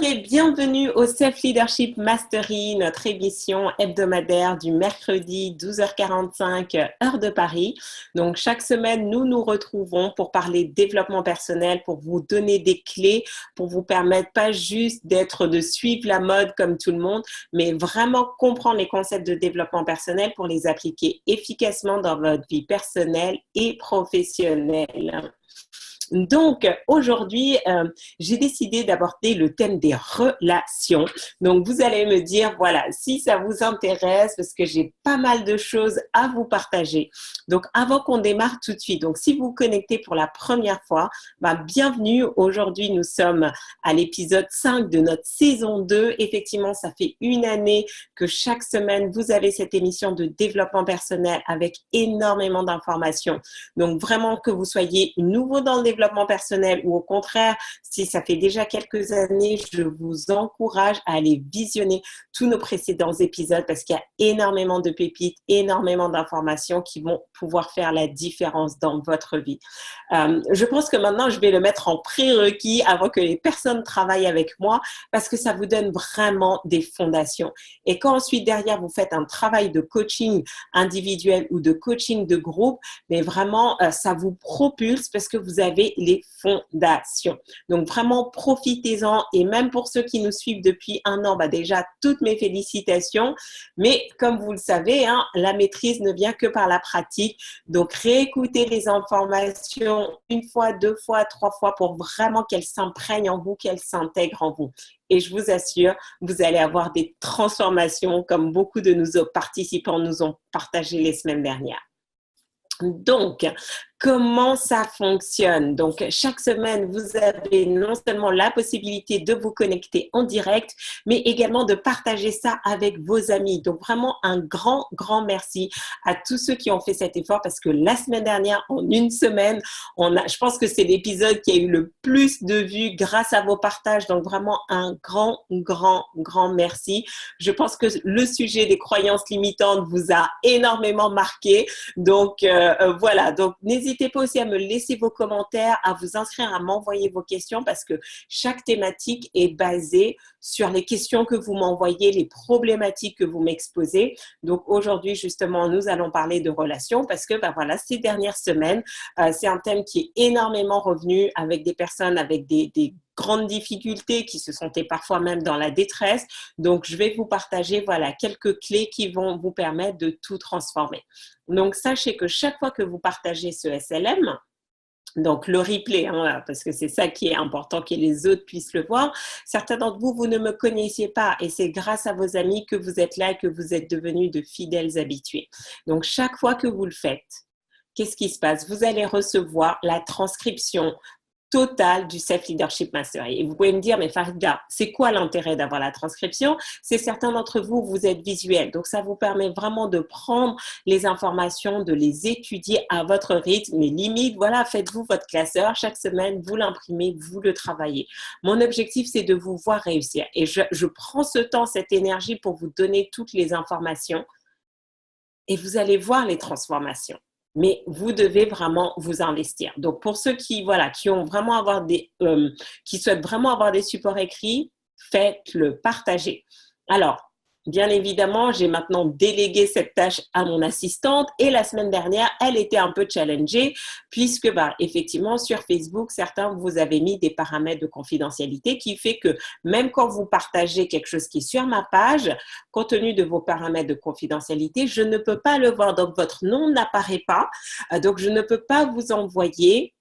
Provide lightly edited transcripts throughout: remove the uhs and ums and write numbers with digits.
et bienvenue au Self Leadership Mastery, notre émission hebdomadaire du mercredi 12h45 heure de Paris. Donc chaque semaine, nous nous retrouvons pour parler développement personnel, pour vous donner des clés, pour vous permettre pas juste de suivre la mode comme tout le monde, mais vraiment comprendre les concepts de développement personnel pour les appliquer efficacement dans votre vie personnelle et professionnelle. Donc, aujourd'hui, j'ai décidé d'aborder le thème des relations. Donc, vous allez me dire, voilà, si ça vous intéresse, parce que j'ai pas mal de choses à vous partager. Donc, avant qu'on démarre tout de suite, donc si vous vous connectez pour la première fois, bienvenue. Aujourd'hui, nous sommes à l'épisode 5 de notre saison 2. Effectivement, ça fait une année que chaque semaine, vous avez cette émission de développement personnel avec énormément d'informations. Donc, vraiment que vous soyez nouveau dans le développement personnel ou au contraire, si ça fait déjà quelques années, je vous encourage à aller visionner tous nos précédents épisodes parce qu'il y a énormément de pépites, énormément d'informations qui vont pouvoir faire la différence dans votre vie. Je pense que maintenant, je vais le mettre en prérequis avant que les personnes travaillent avec moi parce que ça vous donne vraiment des fondations. Et quand ensuite, derrière, vous faites un travail de coaching individuel ou de coaching de groupe, mais vraiment, ça vous propulse parce que vous avez les fondations. Donc, vraiment, profitez-en. Et même pour ceux qui nous suivent depuis un an, déjà, toutes mes félicitations. Mais comme vous le savez, la maîtrise ne vient que par la pratique. Donc, réécoutez les informations une fois, deux fois, trois fois pour vraiment qu'elles s'imprègnent en vous, qu'elles s'intègrent en vous. Et je vous assure, vous allez avoir des transformations comme beaucoup de nos participants nous ont partagé les semaines dernières. Donc, comment ça fonctionne? Donc, chaque semaine, vous avez non seulement la possibilité de vous connecter en direct, mais également de partager ça avec vos amis. Donc, vraiment un grand, grand merci à tous ceux qui ont fait cet effort parce que la semaine dernière, en une semaine, je pense que c'est l'épisode qui a eu le plus de vues grâce à vos partages. Donc, vraiment un grand, grand, grand merci. Je pense que le sujet des croyances limitantes vous a énormément marqué. Donc, voilà. Donc, n'hésitez pas aussi à me laisser vos commentaires, à vous inscrire, à m'envoyer vos questions parce que chaque thématique est basée sur les questions que vous m'envoyez, les problématiques que vous m'exposez. Donc, aujourd'hui, justement, nous allons parler de relations parce que, voilà, ces dernières semaines, c'est un thème qui est énormément revenu avec des personnes avec des grandes difficultés qui se sentaient parfois même dans la détresse. Donc, je vais vous partager, voilà, quelques clés qui vont vous permettre de tout transformer. Donc, sachez que chaque fois que vous partagez ce SLM, donc le replay, parce que c'est ça qui est important, que les autres puissent le voir. Certains d'entre vous, vous ne me connaissiez pas et c'est grâce à vos amis que vous êtes là et que vous êtes devenus de fidèles habitués. Donc, chaque fois que vous le faites, qu'est-ce qui se passe? Vous allez recevoir la transcription totale du Self Leadership Mastery. Et vous pouvez me dire, mais Farida, c'est quoi l'intérêt d'avoir la transcription? C'est certains d'entre vous, vous êtes visuels. Donc, ça vous permet vraiment de prendre les informations, de les étudier à votre rythme. Et limite, voilà, faites-vous votre classeur. Chaque semaine, vous l'imprimez, vous le travaillez. Mon objectif, c'est de vous voir réussir. Et je prends ce temps, cette énergie pour vous donner toutes les informations. Et vous allez voir les transformations. Mais vous devez vraiment vous investir. Donc, pour ceux qui ont vraiment qui souhaitent vraiment avoir des supports écrits, faites-le, partagez. Alors, bien évidemment, j'ai maintenant délégué cette tâche à mon assistante et la semaine dernière, elle était un peu challengée puisque, effectivement, sur Facebook, certains vous avez mis des paramètres de confidentialité qui fait que même quand vous partagez quelque chose qui est sur ma page, compte tenu de vos paramètres de confidentialité, je ne peux pas le voir. Donc, votre nom n'apparaît pas. Donc, je ne peux pas vous envoyer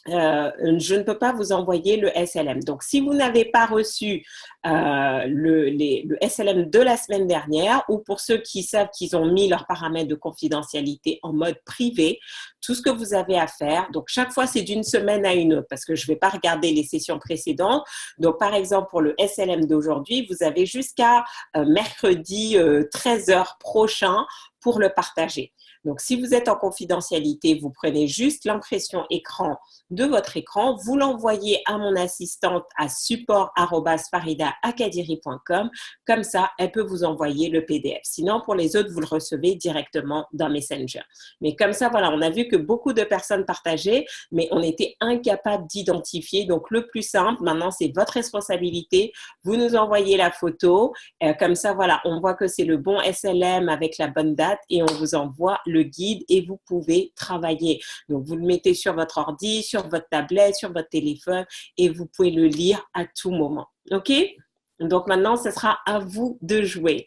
le SLM. Donc, si vous n'avez pas reçu le SLM de la semaine dernière ou pour ceux qui savent qu'ils ont mis leurs paramètres de confidentialité en mode privé, tout ce que vous avez à faire, donc chaque fois c'est d'une semaine à une autre parce que je ne vais pas regarder les sessions précédentes. Donc, par exemple, pour le SLM d'aujourd'hui, vous avez jusqu'à mercredi 13h prochain pour le partager. Donc, si vous êtes en confidentialité, vous prenez juste l'impression écran de votre écran, vous l'envoyez à mon assistante à support@faridaakadiri.com. Comme ça, elle peut vous envoyer le PDF. Sinon, pour les autres, vous le recevez directement dans Messenger. Mais comme ça, voilà, on a vu que beaucoup de personnes partageaient, mais on était incapable d'identifier. Donc, le plus simple, maintenant, c'est votre responsabilité. Vous nous envoyez la photo. Comme ça, voilà, on voit que c'est le bon SLM avec la bonne date et on vous envoie le guide et vous pouvez travailler. Donc, vous le mettez sur votre ordi, sur votre tablette, sur votre téléphone et vous pouvez le lire à tout moment. OK? Donc, maintenant, ce sera à vous de jouer.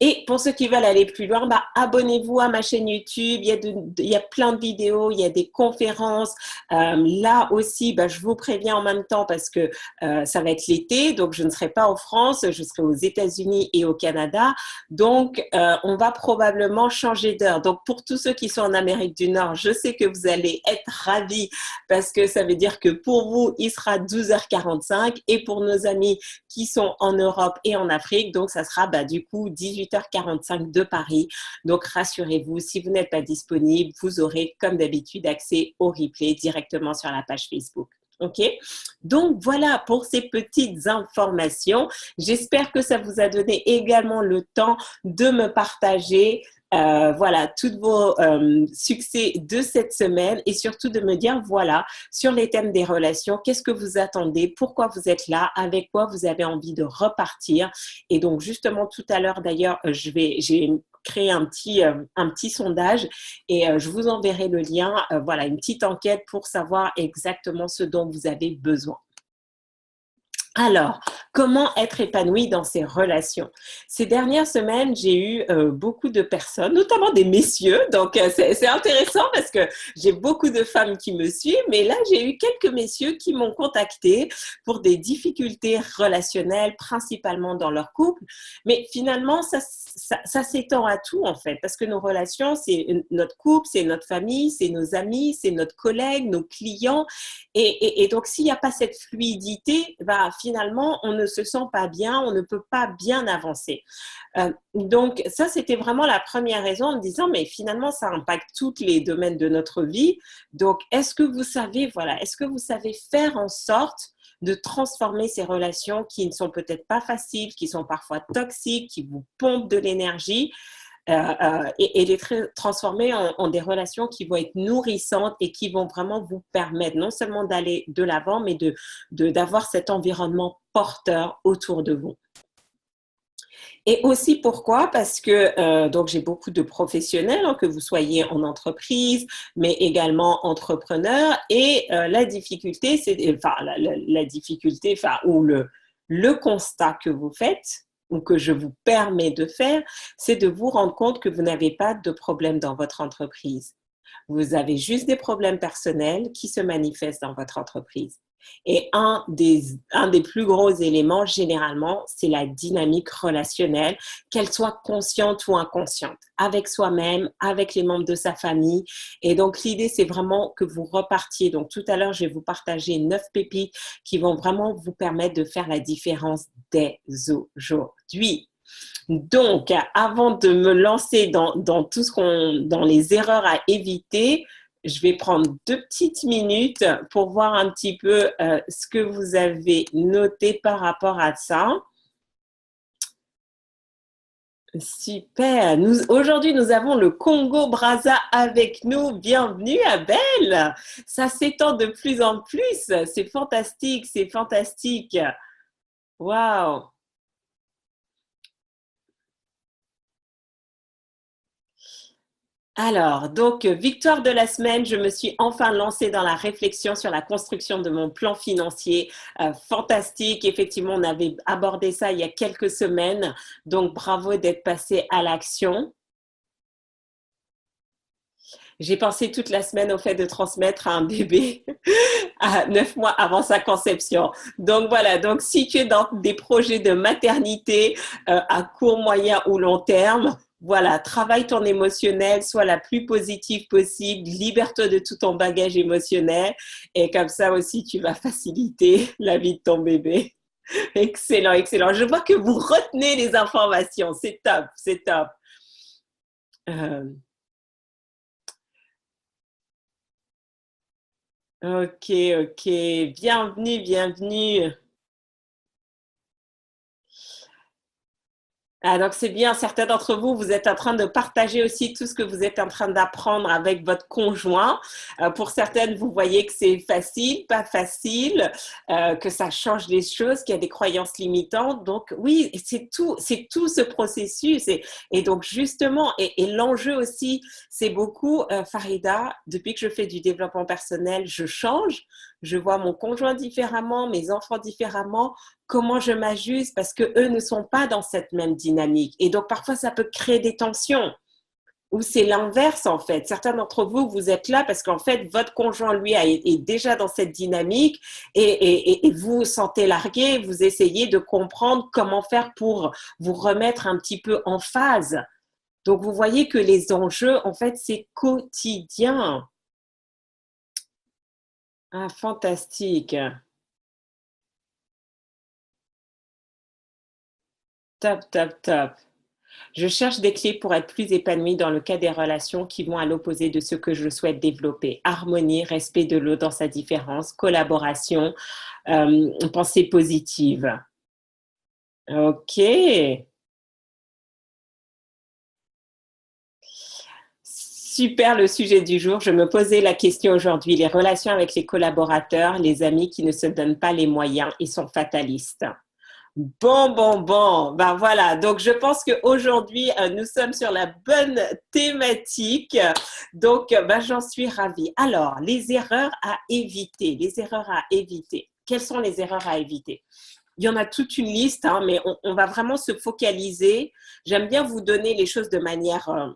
Et pour ceux qui veulent aller plus loin, abonnez-vous à ma chaîne YouTube. Il y a plein de vidéos, il y a des conférences. Là aussi, je vous préviens en même temps parce que ça va être l'été, donc je ne serai pas en France, je serai aux États-Unis et au Canada. Donc, on va probablement changer d'heure. Donc, pour tous ceux qui sont en Amérique du Nord, je sais que vous allez être ravis parce que ça veut dire que pour vous, il sera 12h45 et pour nos amis qui sont en Europe et en Afrique, donc ça sera du coup 18h45 de Paris. Donc, rassurez-vous, si vous n'êtes pas disponible, vous aurez comme d'habitude accès au replay directement sur la page Facebook. OK? Donc, voilà pour ces petites informations. J'espère que ça vous a donné également le temps de me partager voilà, tous vos succès de cette semaine et surtout de me dire, voilà, sur les thèmes des relations, qu'est-ce que vous attendez, pourquoi vous êtes là, avec quoi vous avez envie de repartir. Et donc, justement, tout à l'heure, d'ailleurs, j'ai créé un petit sondage et je vous enverrai le lien, voilà, une petite enquête pour savoir exactement ce dont vous avez besoin. Alors, comment être épanoui dans ses relations? Ces dernières semaines, j'ai eu beaucoup de personnes, notamment des messieurs, donc c'est intéressant parce que j'ai beaucoup de femmes qui me suivent, mais là, j'ai eu quelques messieurs qui m'ont contacté pour des difficultés relationnelles, principalement dans leur couple, mais finalement, ça s'étend à tout en fait, parce que nos relations, c'est notre couple, c'est notre famille, c'est nos amis, c'est notre collègue, nos clients, et donc s'il n'y a pas cette fluidité, finalement, on ne se sent pas bien, on ne peut pas bien avancer. Donc, ça, c'était vraiment la première raison en me disant, mais finalement, ça impacte tous les domaines de notre vie. Donc, est-ce que vous savez faire en sorte de transformer ces relations qui ne sont peut-être pas faciles, qui sont parfois toxiques, qui vous pompent de l'énergie, et les transformer en des relations qui vont être nourrissantes et qui vont vraiment vous permettre non seulement d'aller de l'avant, mais d'avoir cet environnement porteur autour de vous. Et aussi pourquoi? Parce que donc j'ai beaucoup de professionnels, que vous soyez en entreprise, mais également entrepreneurs. Et la difficulté, ou le constat que vous faites, ou que je vous permets de faire, c'est de vous rendre compte que vous n'avez pas de problème dans votre entreprise. Vous avez juste des problèmes personnels qui se manifestent dans votre entreprise. Et un des plus gros éléments, généralement, c'est la dynamique relationnelle, qu'elle soit consciente ou inconsciente, avec soi-même, avec les membres de sa famille. Et donc, l'idée, c'est vraiment que vous repartiez. Donc, tout à l'heure, je vais vous partager 9 pépites qui vont vraiment vous permettre de faire la différence dès aujourd'hui. Donc, avant de me lancer dans les erreurs à éviter, je vais prendre 2 petites minutes pour voir un petit peu ce que vous avez noté par rapport à ça. Super. Aujourd'hui, nous avons le Congo-Brazza avec nous. Bienvenue, Abel. Ça s'étend de plus en plus. C'est fantastique, c'est fantastique. Waouh. Alors, donc, victoire de la semaine, je me suis enfin lancée dans la réflexion sur la construction de mon plan financier. Fantastique, effectivement, on avait abordé ça il y a quelques semaines, donc bravo d'être passé à l'action. J'ai pensé toute la semaine au fait de transmettre un bébé à 9 mois avant sa conception. Donc voilà, donc si tu es dans des projets de maternité à court, moyen ou long terme, voilà, travaille ton émotionnel, sois la plus positive possible, libère-toi de tout ton bagage émotionnel et comme ça aussi tu vas faciliter la vie de ton bébé. Excellent, excellent. Je vois que vous retenez les informations, c'est top, c'est top. Euh, ok, ok. Bienvenue, bienvenue. Ah, donc c'est bien, certains d'entre vous, vous êtes en train de partager aussi tout ce que vous êtes en train d'apprendre avec votre conjoint. Pour certaines, vous voyez que c'est facile, pas facile, que ça change les choses, qu'il y a des croyances limitantes. Donc oui, c'est tout ce processus. Et donc justement, et l'enjeu aussi, c'est beaucoup, Farida, depuis que je fais du développement personnel, je change, je vois mon conjoint différemment, mes enfants différemment, comment je m'ajuste parce que eux ne sont pas dans cette même dynamique. Et donc, parfois, ça peut créer des tensions ou c'est l'inverse en fait. Certains d'entre vous, vous êtes là parce qu'en fait, votre conjoint, lui, est déjà dans cette dynamique et vous vous sentez largué, vous essayez de comprendre comment faire pour vous remettre un petit peu en phase. Donc, vous voyez que les enjeux, en fait, c'est quotidien. Ah, fantastique. Top, top, top. Je cherche des clés pour être plus épanouie dans le cas des relations qui vont à l'opposé de ce que je souhaite développer. Harmonie, respect de l'autre dans sa différence, collaboration, pensée positive. Ok. Super le sujet du jour. Je me posais la question aujourd'hui, les relations avec les collaborateurs, les amis qui ne se donnent pas les moyens et sont fatalistes. Bon, bon, bon. Ben voilà. Donc, je pense qu'aujourd'hui, nous sommes sur la bonne thématique. Donc, ben, j'en suis ravie. Alors, les erreurs à éviter. Les erreurs à éviter. Quelles sont les erreurs à éviter? Il y en a toute une liste, hein, mais on va vraiment se focaliser. J'aime bien vous donner les choses de manière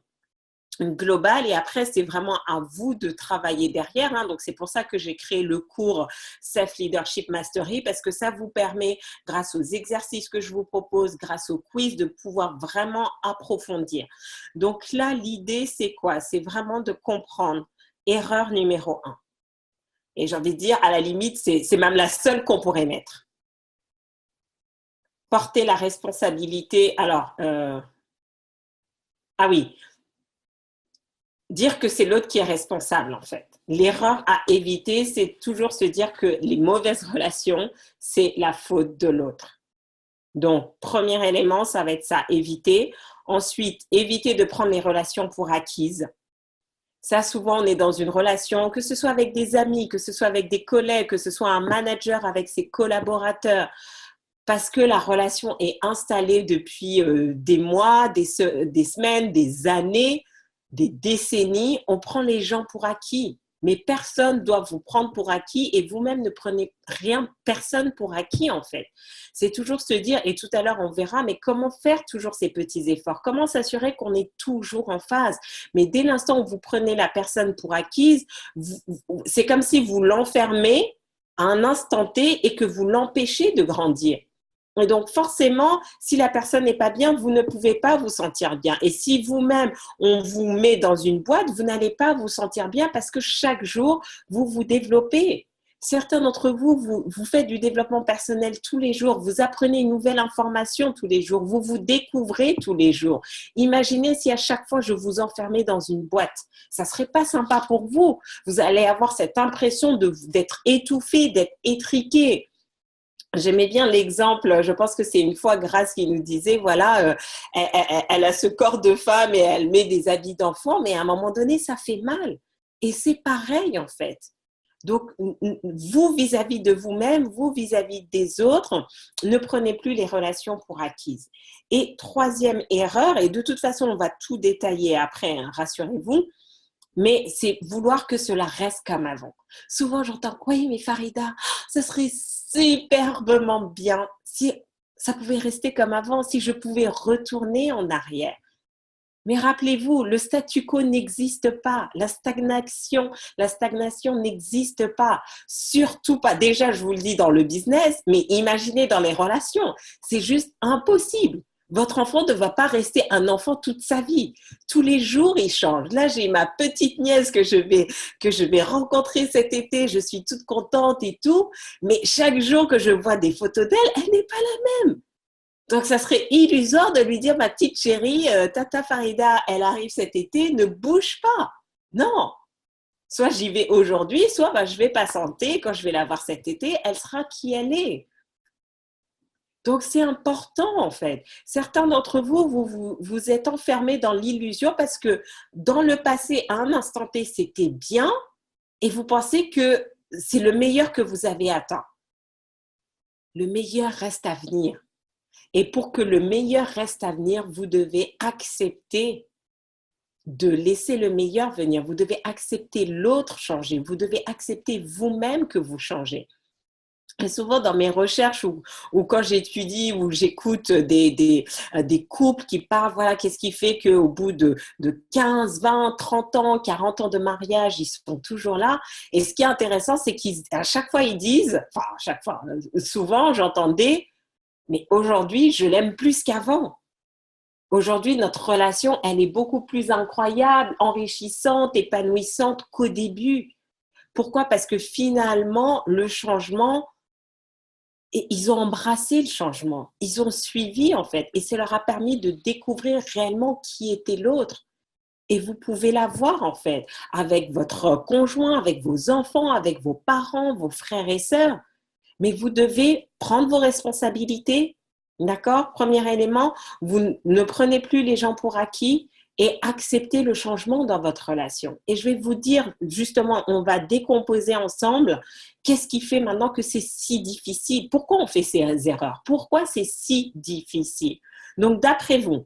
globale et après c'est vraiment à vous de travailler derrière, hein. Donc c'est pour ça que j'ai créé le cours Self Leadership Mastery parce que ça vous permet, grâce aux exercices que je vous propose, grâce au quiz, de pouvoir vraiment approfondir. Donc là, l'idée c'est quoi? C'est vraiment de comprendre erreur numéro un. Et j'ai envie de dire, à la limite, c'est même la seule qu'on pourrait mettre. Porter la responsabilité. Alors, ah oui, dire que c'est l'autre qui est responsable en fait. L'erreur à éviter, c'est toujours se dire que les mauvaises relations, c'est la faute de l'autre. Donc, premier élément, ça va être ça, éviter. Ensuite, éviter de prendre les relations pour acquises. Ça, souvent, on est dans une relation, que ce soit avec des amis, que ce soit avec des collègues, que ce soit un manager avec ses collaborateurs, parce que la relation est installée depuis des mois, des semaines, des années, des décennies, on prend les gens pour acquis. Mais personne doit vous prendre pour acquis et vous-même ne prenez rien, personne pour acquis en fait. C'est toujours se dire, et tout à l'heure on verra, mais comment faire toujours ces petits efforts? Comment s'assurer qu'on est toujours en phase? Mais dès l'instant où vous prenez la personne pour acquise, c'est comme si vous l'enfermez à un instant T et que vous l'empêchez de grandir. Et donc, forcément, si la personne n'est pas bien, vous ne pouvez pas vous sentir bien. Et si vous-même, on vous met dans une boîte, vous n'allez pas vous sentir bien parce que chaque jour, vous vous développez. Certains d'entre vous, vous faites du développement personnel tous les jours, vous apprenez une nouvelle information tous les jours, vous vous découvrez tous les jours. Imaginez si à chaque fois je vous enfermais dans une boîte. Ça serait pas sympa pour vous. Vous allez avoir cette impression d'être étouffé, d'être étriqué. J'aimais bien l'exemple, je pense que c'est une fois Grace qui nous disait, voilà, elle a ce corps de femme et elle met des habits d'enfant, mais à un moment donné, ça fait mal. Et c'est pareil en fait. Donc, vous vis-à-vis de vous-même, vous vis-à-vis des autres, ne prenez plus les relations pour acquises. Et troisième erreur, et de toute façon, on va tout détailler après, hein, rassurez-vous, mais c'est vouloir que cela reste comme avant. Souvent, j'entends, oui, mais Farida, ce serait superbement bien si ça pouvait rester comme avant, si je pouvais retourner en arrière. Mais rappelez-vous, le statu quo n'existe pas. La stagnation n'existe pas. Surtout pas. Déjà, je vous le dis dans le business, mais imaginez dans les relations. C'est juste impossible. Votre enfant ne va pas rester un enfant toute sa vie. Tous les jours, il change. Là, j'ai ma petite nièce que je vais rencontrer cet été. Je suis toute contente et tout. Mais chaque jour que je vois des photos d'elle, elle n'est pas la même. Donc, ça serait illusoire de lui dire, ma petite chérie, Tata Farida, elle arrive cet été, ne bouge pas. Non, soit j'y vais aujourd'hui, soit bah, je vais patienter. Quand je vais la voir cet été, elle sera qui elle est. Donc, c'est important, en fait. Certains d'entre vous, vous êtes enfermés dans l'illusion parce que dans le passé, à un instant T, c'était bien et vous pensez que c'est le meilleur que vous avez atteint. Le meilleur reste à venir. Et pour que le meilleur reste à venir, vous devez accepter de laisser le meilleur venir. Vous devez accepter l'autre changer. Vous devez accepter vous-même que vous changez. Et souvent dans mes recherches ou quand j'étudie ou j'écoute des couples qui parlent, voilà, qu'est-ce qui fait qu'au bout de 15, 20, 30 ans, 40 ans de mariage, ils sont toujours là. Et ce qui est intéressant, c'est qu'à chaque fois, ils disent, enfin, à chaque fois, souvent, j'entendais, mais aujourd'hui, je l'aime plus qu'avant. Aujourd'hui, notre relation, elle est beaucoup plus incroyable, enrichissante, épanouissante qu'au début. Pourquoi? Parce que finalement, le changement, et ils ont embrassé le changement, ils ont suivi en fait, et ça leur a permis de découvrir réellement qui était l'autre. Et vous pouvez l'avoir en fait, avec votre conjoint, avec vos enfants, avec vos parents, vos frères et sœurs. Mais vous devez prendre vos responsabilités, d'accord? Premier élément, vous ne prenez plus les gens pour acquis et acceptez le changement dans votre relation. Et je vais vous dire, justement, on va décomposer ensemble qu'est-ce qui fait maintenant que c'est si difficile. Pourquoi on fait ces erreurs? Pourquoi c'est si difficile? Donc, d'après vous,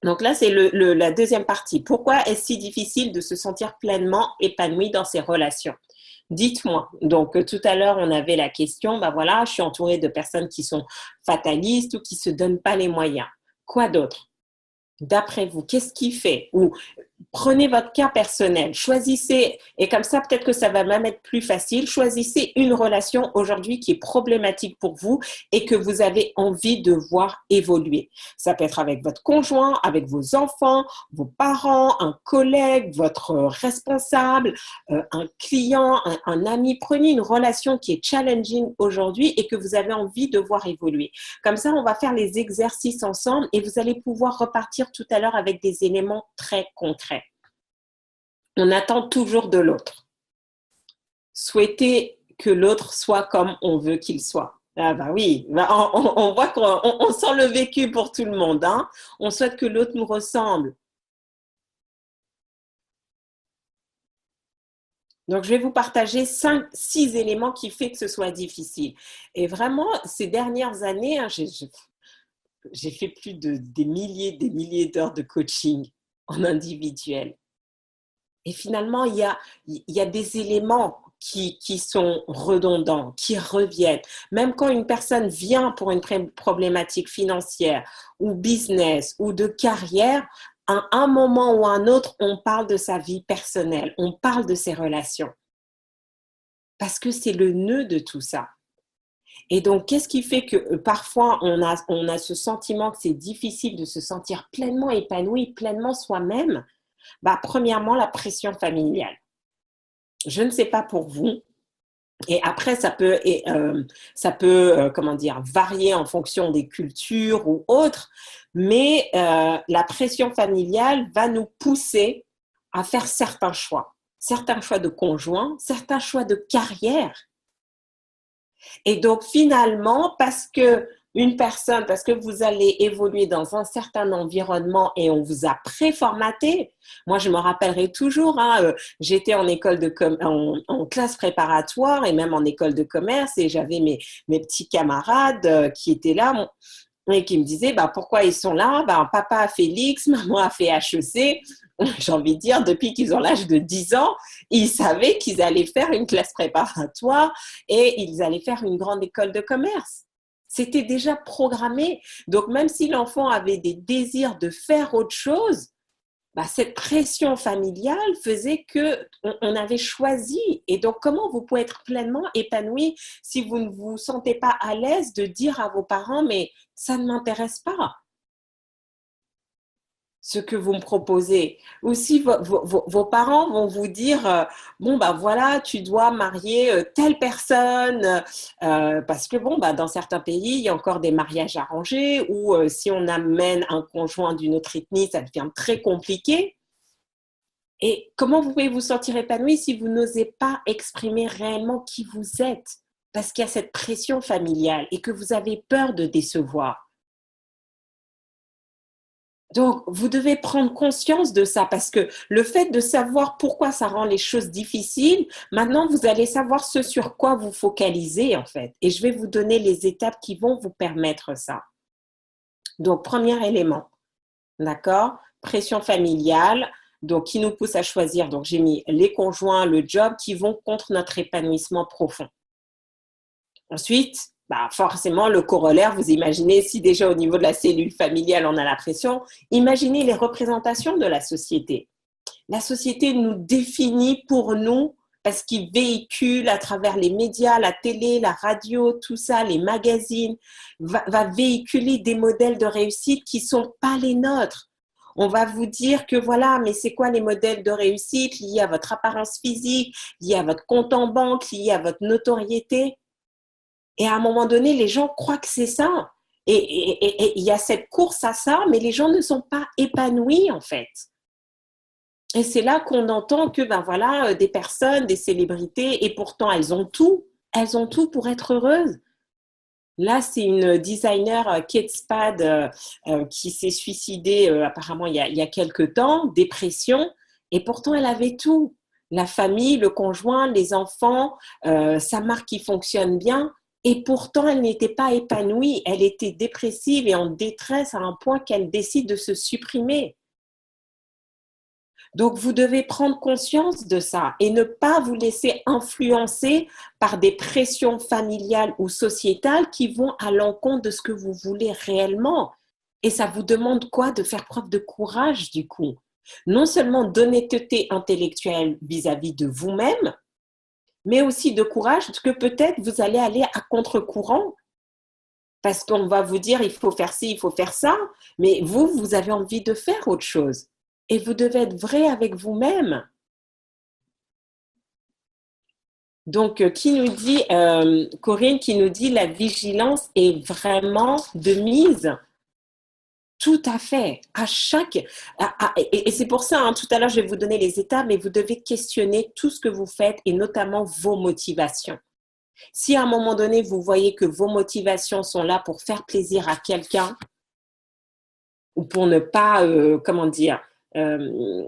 donc là, c'est la deuxième partie. Pourquoi est-ce si difficile de se sentir pleinement épanoui dans ses relations? Dites-moi. Donc, tout à l'heure, on avait la question, ben voilà, je suis entourée de personnes qui sont fatalistes ou qui ne se donnent pas les moyens. Quoi d'autre? D'après vous, qu'est-ce qui fait? Ou prenez votre cas personnel, choisissez, et comme ça, peut-être que ça va même être plus facile, choisissez une relation aujourd'hui qui est problématique pour vous et que vous avez envie de voir évoluer. Ça peut être avec votre conjoint, avec vos enfants, vos parents, un collègue, votre responsable, un client, un ami. Prenez une relation qui est challenging aujourd'hui et que vous avez envie de voir évoluer. Comme ça, on va faire les exercices ensemble et vous allez pouvoir repartir tout à l'heure avec des éléments très concrets. On attend toujours de l'autre. Souhaiter que l'autre soit comme on veut qu'il soit. Ah bah oui, on voit qu'on sent le vécu pour tout le monde. Hein. On souhaite que l'autre nous ressemble. Donc, je vais vous partager 6 éléments qui font que ce soit difficile. Et vraiment, ces dernières années, hein, j'ai fait plus des milliers d'heures de coaching en individuel. Et finalement, il y a des éléments qui sont redondants, qui reviennent. Même quand une personne vient pour une problématique financière ou business ou de carrière, à un moment ou à un autre, on parle de sa vie personnelle, on parle de ses relations. Parce que c'est le nœud de tout ça. Et donc, qu'est-ce qui fait que parfois on a ce sentiment que c'est difficile de se sentir pleinement épanoui, pleinement soi-même? Bah, premièrement, la pression familiale. Je ne sais pas pour vous. Et après, ça peut comment dire, varier en fonction des cultures ou autres, mais la pression familiale va nous pousser à faire certains choix de conjoint, certains choix de carrière. Et donc, finalement, parce que vous allez évoluer dans un certain environnement et on vous a préformaté. Moi, je me rappellerai toujours, hein, j'étais en en classe préparatoire et même en école de commerce et j'avais mes petits camarades qui étaient là et qui me disaient, bah, pourquoi ils sont là? Bah, papa a fait l'X, maman a fait HEC. J'ai envie de dire, depuis qu'ils ont l'âge de 10 ans, ils savaient qu'ils allaient faire une classe préparatoire et ils allaient faire une grande école de commerce. C'était déjà programmé. Donc, même si l'enfant avait des désirs de faire autre chose, bah, cette pression familiale faisait qu'on avait choisi. Et donc, comment vous pouvez être pleinement épanoui si vous ne vous sentez pas à l'aise de dire à vos parents, mais ça ne m'intéresse pas? ce que vous me proposez. Ou si vos parents vont vous dire, bon, bah voilà, tu dois marier telle personne, parce que bon, bah, dans certains pays, il y a encore des mariages arrangés, ou si on amène un conjoint d'une autre ethnie, ça devient très compliqué. Et comment vous pouvez vous sentir épanoui si vous n'osez pas exprimer réellement qui vous êtes? Parce qu'il y a cette pression familiale et que vous avez peur de décevoir. Donc, vous devez prendre conscience de ça parce que le fait de savoir pourquoi ça rend les choses difficiles, maintenant, vous allez savoir ce sur quoi vous focalisez, en fait. Et je vais vous donner les étapes qui vont vous permettre ça. Donc, premier élément, d'accord? Pression familiale, donc qui nous pousse à choisir. Donc, j'ai mis les conjoints, le job qui vont contre notre épanouissement profond. Ensuite, bah forcément, le corollaire, vous imaginez, si déjà au niveau de la cellule familiale, on a la pression, imaginez les représentations de la société. La société nous définit pour nous parce qu'il véhicule à travers les médias, la télé, la radio, tout ça, les magazines, va véhiculer des modèles de réussite qui ne sont pas les nôtres. On va vous dire que voilà, mais c'est quoi les modèles de réussite liés à votre apparence physique, liés à votre compte en banque, liés à votre notoriété. Et à un moment donné, les gens croient que c'est ça. Et il y a cette course à ça, mais les gens ne sont pas épanouis en fait. Et c'est là qu'on entend que ben voilà, des personnes, des célébrités, et pourtant elles ont tout pour être heureuses. Là, c'est une designer, Kate Spade, qui s'est suicidée apparemment il y a quelques temps, dépression, et pourtant elle avait tout. La famille, le conjoint, les enfants, sa marque qui fonctionne bien, et pourtant elle n'était pas épanouie. Elle était dépressive et en détresse à un point qu'elle décide de se supprimer. Donc, vous devez prendre conscience de ça et ne pas vous laisser influencer par des pressions familiales ou sociétales qui vont à l'encontre de ce que vous voulez réellement. Et ça vous demande quoi? De faire preuve de courage, du coup. Non seulement d'honnêteté intellectuelle vis-à-vis de vous-même, mais aussi de courage, parce que peut-être vous allez aller à contre-courant. Parce qu'on va vous dire, il faut faire ci, il faut faire ça, mais vous avez envie de faire autre chose. Et vous devez être vrai avec vous-même. Donc, qui nous dit, Corinne, qui nous dit, la vigilance est vraiment de mise. Tout à fait. À chaque, et c'est pour ça, hein, tout à l'heure, je vais vous donner les étapes, mais vous devez questionner tout ce que vous faites et notamment vos motivations. Si à un moment donné, vous voyez que vos motivations sont là pour faire plaisir à quelqu'un ou pour ne pas, comment dire, euh,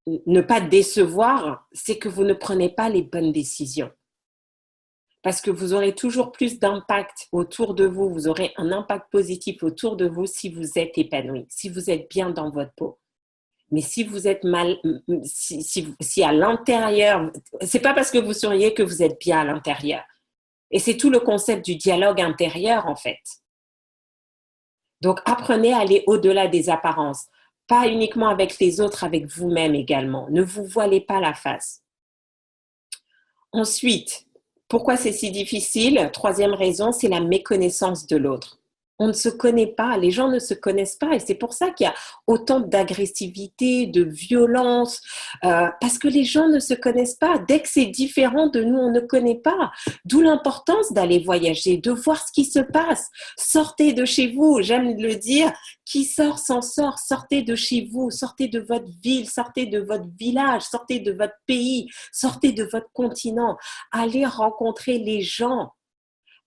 ne pas décevoir, c'est que vous ne prenez pas les bonnes décisions. Parce que vous aurez toujours plus d'impact autour de vous, vous aurez un impact positif autour de vous si vous êtes épanoui, si vous êtes bien dans votre peau. Mais si vous êtes mal, si à l'intérieur, c'est pas parce que vous souriez que vous êtes bien à l'intérieur. Et c'est tout le concept du dialogue intérieur, en fait. Donc, apprenez à aller au-delà des apparences. Pas uniquement avec les autres, avec vous-même également. Ne vous voilez pas la face. Ensuite, pourquoi c'est si difficile? Troisième raison, c'est la méconnaissance de l'autre. On ne se connaît pas, les gens ne se connaissent pas et c'est pour ça qu'il y a autant d'agressivité, de violence, parce que les gens ne se connaissent pas. Dès que c'est différent de nous, on ne connaît pas. D'où l'importance d'aller voyager, de voir ce qui se passe. Sortez de chez vous, j'aime le dire, qui sort s'en sort. Sortez de chez vous, sortez de votre ville, sortez de votre village, sortez de votre pays, sortez de votre continent. Allez rencontrer les gens.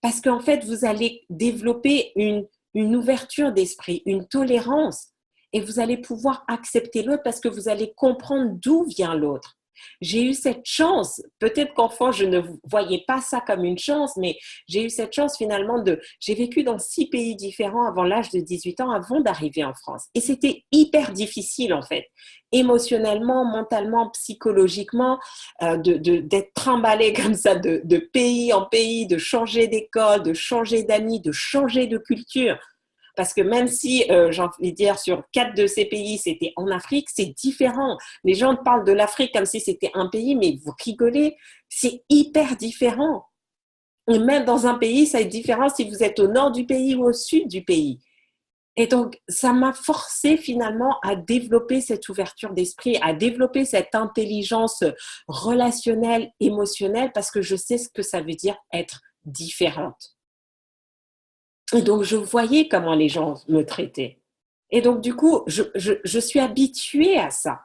Parce qu'en fait, vous allez développer une ouverture d'esprit, une tolérance, et vous allez pouvoir accepter l'autre parce que vous allez comprendre d'où vient l'autre. J'ai eu cette chance, peut-être qu'enfant je ne voyais pas ça comme une chance, mais j'ai eu cette chance finalement j'ai vécu dans 6 pays différents avant l'âge de 18 ans, avant d'arriver en France. Et c'était hyper difficile en fait, émotionnellement, mentalement, psychologiquement, d'être trimballé comme ça de pays en pays, de changer d'école, de changer d'amis, de changer de culture. Parce que même si, j'ai envie de dire, sur 4 de ces pays, c'était en Afrique, c'est différent. Les gens parlent de l'Afrique comme si c'était un pays, mais vous rigolez, c'est hyper différent. Et même dans un pays, ça est différent si vous êtes au nord du pays ou au sud du pays. Et donc, ça m'a forcé finalement à développer cette ouverture d'esprit, à développer cette intelligence relationnelle, émotionnelle, parce que je sais ce que ça veut dire être différente. Et donc, je voyais comment les gens me traitaient. Et donc, du coup, je suis habituée à ça.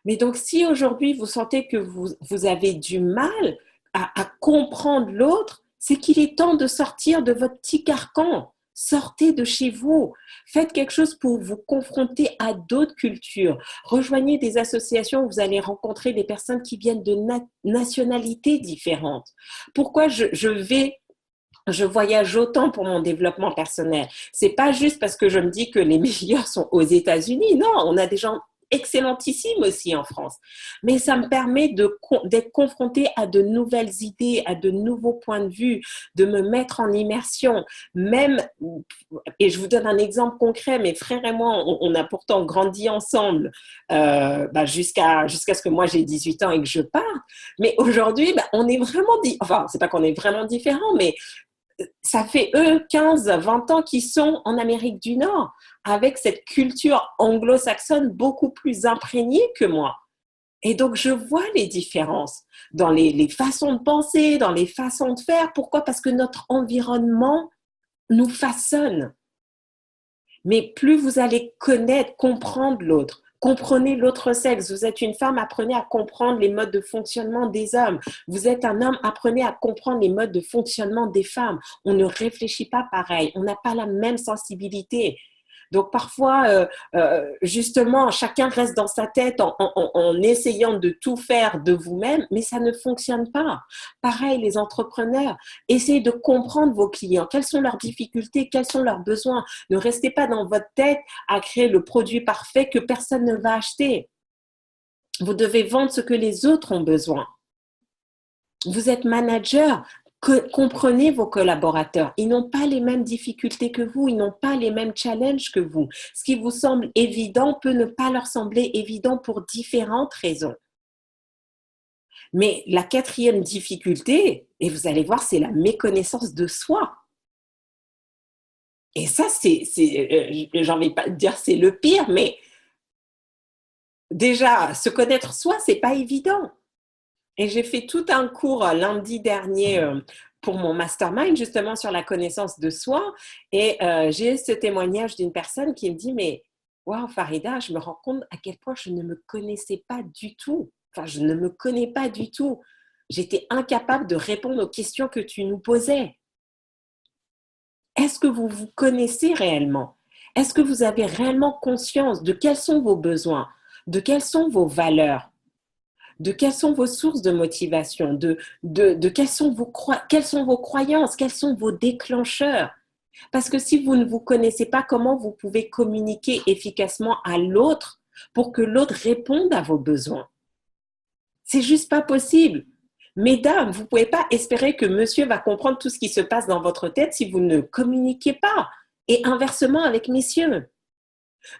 Mais donc, si aujourd'hui vous sentez que vous avez du mal à comprendre l'autre, c'est qu'il est temps de sortir de votre petit carcan. Sortez de chez vous. Faites quelque chose pour vous confronter à d'autres cultures. Rejoignez des associations où vous allez rencontrer des personnes qui viennent de nationalités différentes. Pourquoi je voyage autant pour mon développement personnel? C'est pas juste parce que je me dis que les meilleurs sont aux États-Unis. Non, on a des gens excellentissimes aussi en France. Mais ça me permet d'être confrontée à de nouvelles idées, à de nouveaux points de vue, de me mettre en immersion. Même, et je vous donne un exemple concret, mes frères et moi, on a pourtant grandi ensemble jusqu'à ce que moi j'ai 18 ans et que je parte. Mais aujourd'hui, on est vraiment, enfin, c'est pas qu'on est vraiment différents, mais ça fait eux 15, 20 ans qu'ils sont en Amérique du Nord, avec cette culture anglo-saxonne beaucoup plus imprégnée que moi. Et donc, je vois les différences dans les façons de penser, dans les façons de faire. Pourquoi? Parce que notre environnement nous façonne. Mais plus vous allez connaître, comprendre l'autre, comprenez l'autre sexe. Vous êtes une femme, apprenez à comprendre les modes de fonctionnement des hommes. Vous êtes un homme, apprenez à comprendre les modes de fonctionnement des femmes. On ne réfléchit pas pareil, on n'a pas la même sensibilité. Donc parfois, justement, chacun reste dans sa tête en essayant de tout faire de vous-même, mais ça ne fonctionne pas. Pareil, les entrepreneurs, essayez de comprendre vos clients. Quelles sont leurs difficultés? Quels sont leurs besoins? Ne restez pas dans votre tête à créer le produit parfait que personne ne va acheter. Vous devez vendre ce que les autres ont besoin. Vous êtes manager, comprenez vos collaborateurs. Ils n'ont pas les mêmes difficultés que vous, ils n'ont pas les mêmes challenges que vous. Ce qui vous semble évident peut ne pas leur sembler évident pour différentes raisons. Mais la quatrième difficulté, et vous allez voir, c'est la méconnaissance de soi. Et ça, j'ai envie de pas dire c'est le pire, mais déjà, se connaître soi, c'est pas évident. Et j'ai fait tout un cours lundi dernier pour mon mastermind, justement sur la connaissance de soi. Et j'ai ce témoignage d'une personne qui me dit, mais waouh, Farida, je me rends compte à quel point je ne me connaissais pas du tout. Enfin, je ne me connais pas du tout. J'étais incapable de répondre aux questions que tu nous posais. Est-ce que vous vous connaissez réellement? Est-ce que vous avez réellement conscience de quels sont vos besoins, de quelles sont vos valeurs, de quelles sont vos sources de motivation, de quelles sont vos croyances, quels sont vos déclencheurs? Parce que si vous ne vous connaissez pas, comment vous pouvez communiquer efficacement à l'autre pour que l'autre réponde à vos besoins? C'est juste pas possible. Mesdames, vous ne pouvez pas espérer que monsieur va comprendre tout ce qui se passe dans votre tête si vous ne communiquez pas. Et inversement avec messieurs.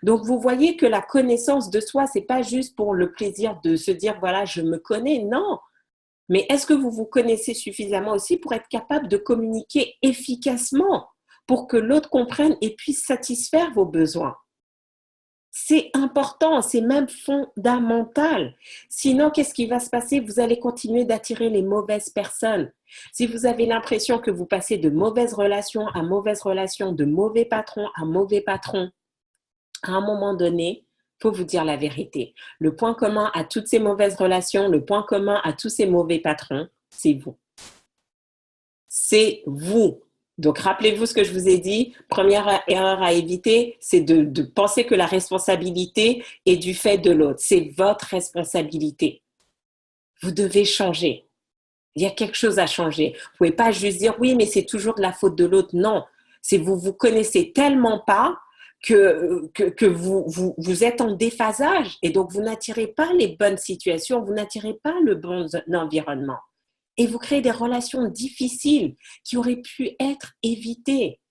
Donc, vous voyez que la connaissance de soi, c'est pas juste pour le plaisir de se dire, voilà, je me connais. Non. Mais est-ce que vous vous connaissez suffisamment aussi pour être capable de communiquer efficacement pour que l'autre comprenne et puisse satisfaire vos besoins? C'est important, c'est même fondamental. Sinon, qu'est-ce qui va se passer? Vous allez continuer d'attirer les mauvaises personnes. Si vous avez l'impression que vous passez de mauvaises relations à mauvaises relations, de mauvais patrons à mauvais patrons, à un moment donné, il faut vous dire la vérité. Le point commun à toutes ces mauvaises relations, le point commun à tous ces mauvais patrons, c'est vous. C'est vous. Donc, rappelez-vous ce que je vous ai dit. Première erreur à éviter, c'est de penser que la responsabilité est du fait de l'autre. C'est votre responsabilité. Vous devez changer. Il y a quelque chose à changer. Vous ne pouvez pas juste dire, oui, mais c'est toujours de la faute de l'autre. Non, c'est vous connaissez tellement pas que vous êtes en déphasage et donc vous n'attirez pas les bonnes situations, vous n'attirez pas le bon environnement. Et vous créez des relations difficiles qui auraient pu être évitées.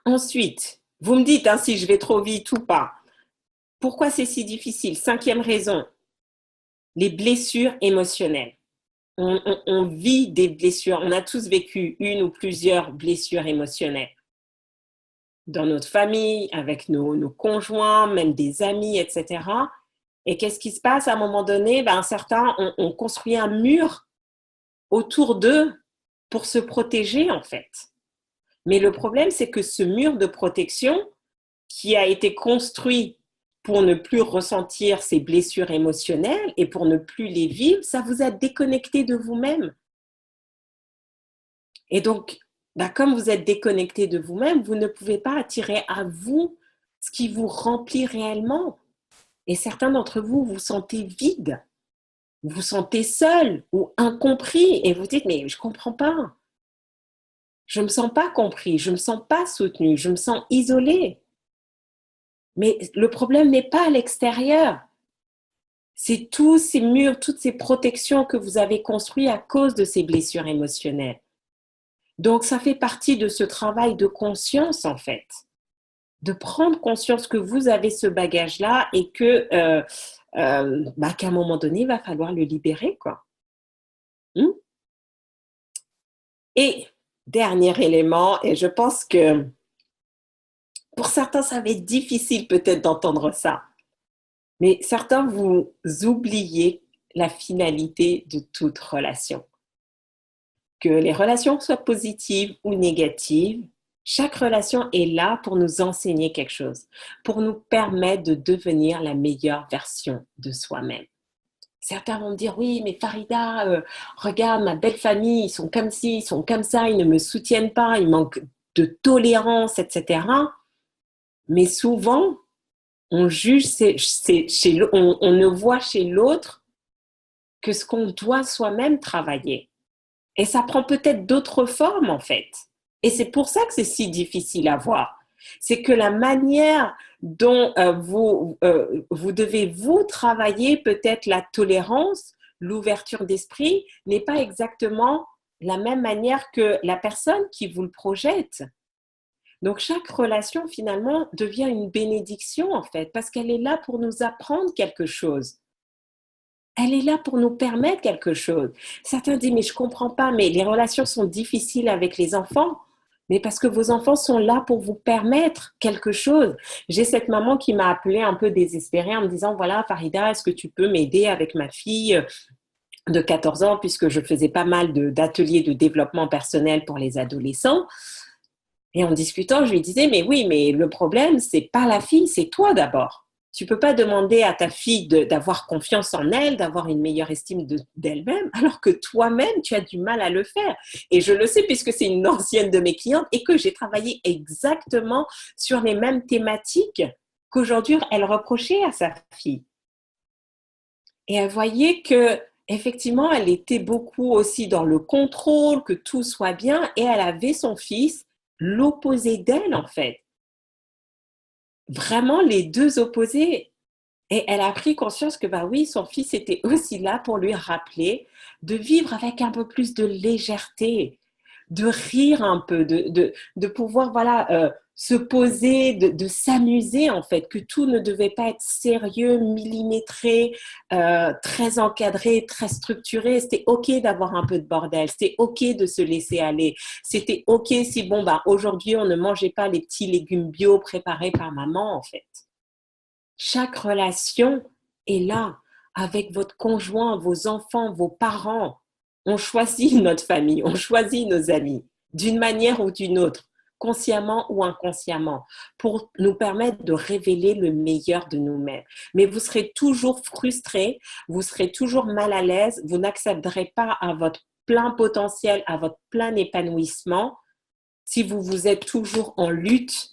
Ensuite, vous me dites si je vais trop vite ou pas. Pourquoi c'est si difficile? Cinquième raison, les blessures émotionnelles. On vit des blessures. On a tous vécu une ou plusieurs blessures émotionnelles. Dans notre famille, avec nos conjoints, même des amis, etc. Et qu'est-ce qui se passe à un moment donné? Certains ont construit un mur autour d'eux pour se protéger, en fait. Mais le problème, c'est que ce mur de protection qui a été construit pour ne plus ressentir ces blessures émotionnelles et pour ne plus les vivre, ça vous a déconnecté de vous-même. Et donc, comme vous êtes déconnecté de vous-même, vous ne pouvez pas attirer à vous ce qui vous remplit réellement. Et certains d'entre vous, vous sentez vide, vous vous sentez seul ou incompris et vous dites, mais je ne comprends pas. Je ne me sens pas compris, je ne me sens pas soutenu, je me sens isolé. Mais le problème n'est pas à l'extérieur. C'est tous ces murs, toutes ces protections que vous avez construites à cause de ces blessures émotionnelles. Donc, ça fait partie de ce travail de conscience, en fait. De prendre conscience que vous avez ce bagage-là et que, qu'à un moment donné, il va falloir le libérer, quoi. Et dernier élément, et je pense que pour certains, ça va être difficile peut-être d'entendre ça, mais certains, vous oubliez la finalité de toute relation. Que les relations soient positives ou négatives, chaque relation est là pour nous enseigner quelque chose, pour nous permettre de devenir la meilleure version de soi-même. Certains vont me dire, oui, mais Farida, regarde, ma belle famille, ils sont comme ci, ils sont comme ça, ils ne me soutiennent pas, ils manquent de tolérance, etc. Mais souvent, on juge, on ne voit chez l'autre que ce qu'on doit soi-même travailler. Et ça prend peut-être d'autres formes, en fait. Et c'est pour ça que c'est si difficile à voir. C'est que la manière dont vous devez vous travailler peut-être la tolérance, l'ouverture d'esprit, n'est pas exactement la même manière que la personne qui vous le projette. Donc chaque relation finalement devient une bénédiction en fait, parce qu'elle est là pour nous apprendre quelque chose. Elle est là pour nous permettre quelque chose. Certains disent, mais je ne comprends pas, mais les relations sont difficiles avec les enfants. Mais parce que vos enfants sont là pour vous permettre quelque chose. J'ai cette maman qui m'a appelée un peu désespérée en me disant, voilà, Farida, est-ce que tu peux m'aider avec ma fille de 14 ans, puisque je faisais pas mal d'ateliers de développement personnel pour les adolescents. Et en discutant, je lui disais, mais oui, mais le problème, c'est pas la fille, c'est toi d'abord. Tu peux pas demander à ta fille d'avoir confiance en elle, d'avoir une meilleure estime d'elle-même, alors que toi-même, tu as du mal à le faire. Et je le sais puisque c'est une ancienne de mes clientes et que j'ai travaillé exactement sur les mêmes thématiques qu'aujourd'hui, elle reprochait à sa fille. Et elle voyait que effectivement, elle était beaucoup aussi dans le contrôle, que tout soit bien, et elle avait son fils l'opposé d'elle, en fait. Vraiment les deux opposés. Et elle a pris conscience que, bah oui, son fils était aussi là pour lui rappeler de vivre avec un peu plus de légèreté, de rire un peu, de pouvoir, voilà, se poser, de s'amuser, en fait, que tout ne devait pas être sérieux, millimétré, très encadré, très structuré. C'était OK d'avoir un peu de bordel, c'était OK de se laisser aller, c'était OK si, bon, bah, aujourd'hui, on ne mangeait pas les petits légumes bio préparés par maman, en fait. Chaque relation est là avec votre conjoint, vos enfants, vos parents. On choisit notre famille, on choisit nos amis d'une manière ou d'une autre, consciemment ou inconsciemment, pour nous permettre de révéler le meilleur de nous-mêmes. Mais vous serez toujours frustré, vous serez toujours mal à l'aise, vous n'accéderez pas à votre plein potentiel, à votre plein épanouissement si vous êtes toujours en lutte.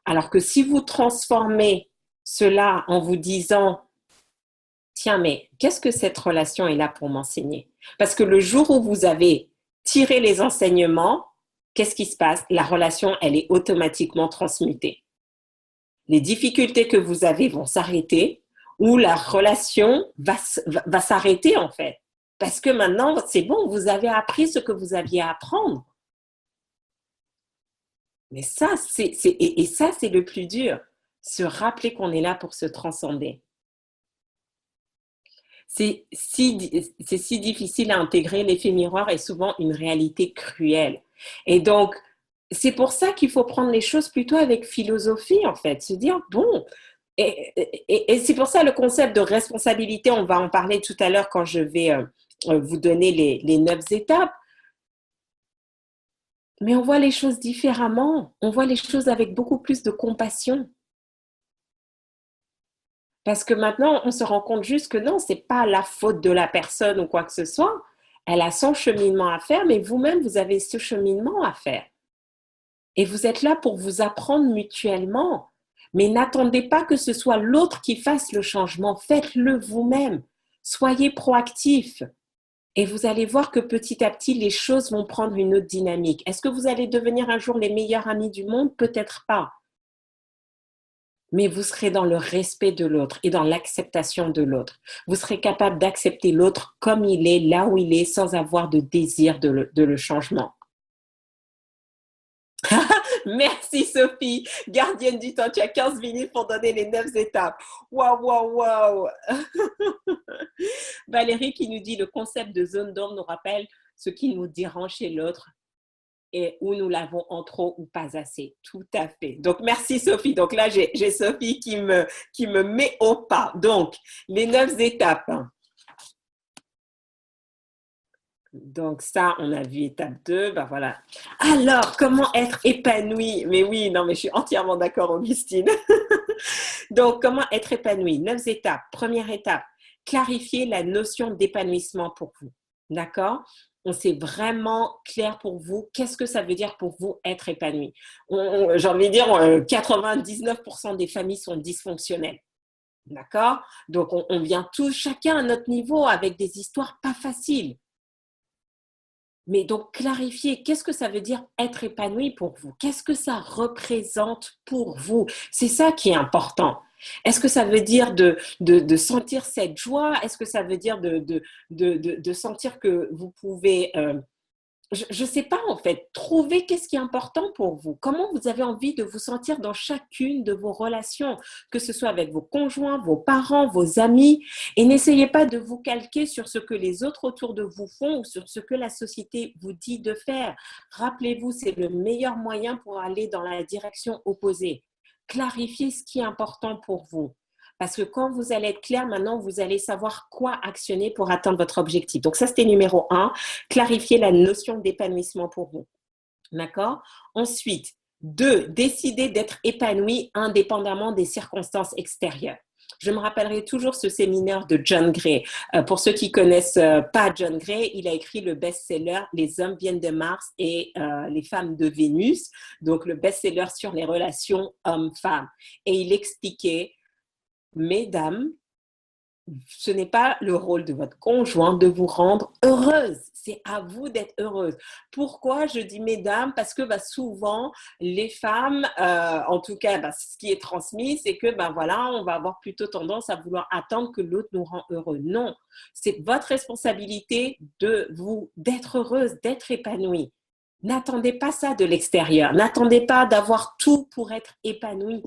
Alors que si vous transformez cela en vous disant, tiens, mais qu'est-ce que cette relation est là pour m'enseigner? Parce que le jour où vous avez tiré les enseignements, qu'est-ce qui se passe? La relation, elle est automatiquement transmutée. Les difficultés que vous avez vont s'arrêter ou la relation va s'arrêter en fait. Parce que maintenant, c'est bon, vous avez appris ce que vous aviez à apprendre. Mais ça, et ça, c'est le plus dur. Se rappeler qu'on est là pour se transcender. c'est si difficile à intégrer. L'effet miroir est souvent une réalité cruelle. Et donc, c'est pour ça qu'il faut prendre les choses plutôt avec philosophie, en fait. Se dire, bon, et c'est pour ça le concept de responsabilité, on va en parler tout à l'heure quand je vais vous donner les 9 étapes. Mais on voit les choses différemment. On voit les choses avec beaucoup plus de compassion. Parce que maintenant, on se rend compte juste que non, c'est pas la faute de la personne ou quoi que ce soit. Elle a son cheminement à faire, mais vous-même, vous avez ce cheminement à faire. Et vous êtes là pour vous apprendre mutuellement. Mais n'attendez pas que ce soit l'autre qui fasse le changement. Faites-le vous-même. Soyez proactif. Et vous allez voir que petit à petit, les choses vont prendre une autre dynamique. Est-ce que vous allez devenir un jour les meilleurs amis du monde? Peut-être pas. Mais vous serez dans le respect de l'autre et dans l'acceptation de l'autre. Vous serez capable d'accepter l'autre comme il est, là où il est, sans avoir de désir de le changement. Merci Sophie, gardienne du temps. Tu as 15 minutes pour donner les 9 étapes. Waouh, waouh, waouh. Valérie qui nous dit le concept de zone d'ombre nous rappelle ce qui nous dérange chez l'autre et où nous l'avons en trop ou pas assez. Tout à fait. Donc, merci Sophie. Donc là, j'ai Sophie qui me met au pas. Donc, les 9 étapes. Donc ça, on a vu étape 2. Ben voilà. Alors, comment être épanoui? Mais oui, non, mais je suis entièrement d'accord, Augustine. Donc, comment être épanoui? 9 étapes. Première étape, clarifier la notion d'épanouissement pour vous. D'accord? On s'est vraiment clair pour vous. Qu'est-ce que ça veut dire pour vous être épanoui? J'ai envie de dire, 99% des familles sont dysfonctionnelles. D'accord? Donc, on vient tous, chacun à notre niveau, avec des histoires pas faciles. Mais donc, clarifier, qu'est-ce que ça veut dire être épanoui pour vous? Qu'est-ce que ça représente pour vous? C'est ça qui est important. Est-ce que ça veut dire de sentir cette joie? Est-ce que ça veut dire de sentir que vous pouvez je ne sais pas en fait, trouver qu'est-ce qui est important pour vous. Comment vous avez envie de vous sentir dans chacune de vos relations, que ce soit avec vos conjoints, vos parents, vos amis. Et n'essayez pas de vous calquer sur ce que les autres autour de vous font ou sur ce que la société vous dit de faire. Rappelez-vous, c'est le meilleur moyen pour aller dans la direction opposée. Clarifiez ce qui est important pour vous. Parce que quand vous allez être clair, maintenant, vous allez savoir quoi actionner pour atteindre votre objectif. Donc ça, c'était numéro 1, clarifier la notion d'épanouissement pour vous. D'accord? Ensuite, 2, décider d'être épanoui indépendamment des circonstances extérieures. Je me rappellerai toujours ce séminaire de John Gray. Pour ceux qui connaissent pas John Gray, il a écrit le best-seller Les hommes viennent de Mars et les femmes de Vénus, donc le best-seller sur les relations hommes-femmes. Et il expliquait, mesdames, ce n'est pas le rôle de votre conjoint de vous rendre heureuse. C'est à vous d'être heureuse. Pourquoi je dis mesdames? Parce que souvent, les femmes, en tout cas, ce qui est transmis, c'est que voilà, on va avoir plutôt tendance à vouloir attendre que l'autre nous rend heureux. Non, c'est votre responsabilité d'être heureuse, d'être épanouie. N'attendez pas ça de l'extérieur. N'attendez pas d'avoir tout pour être épanoui.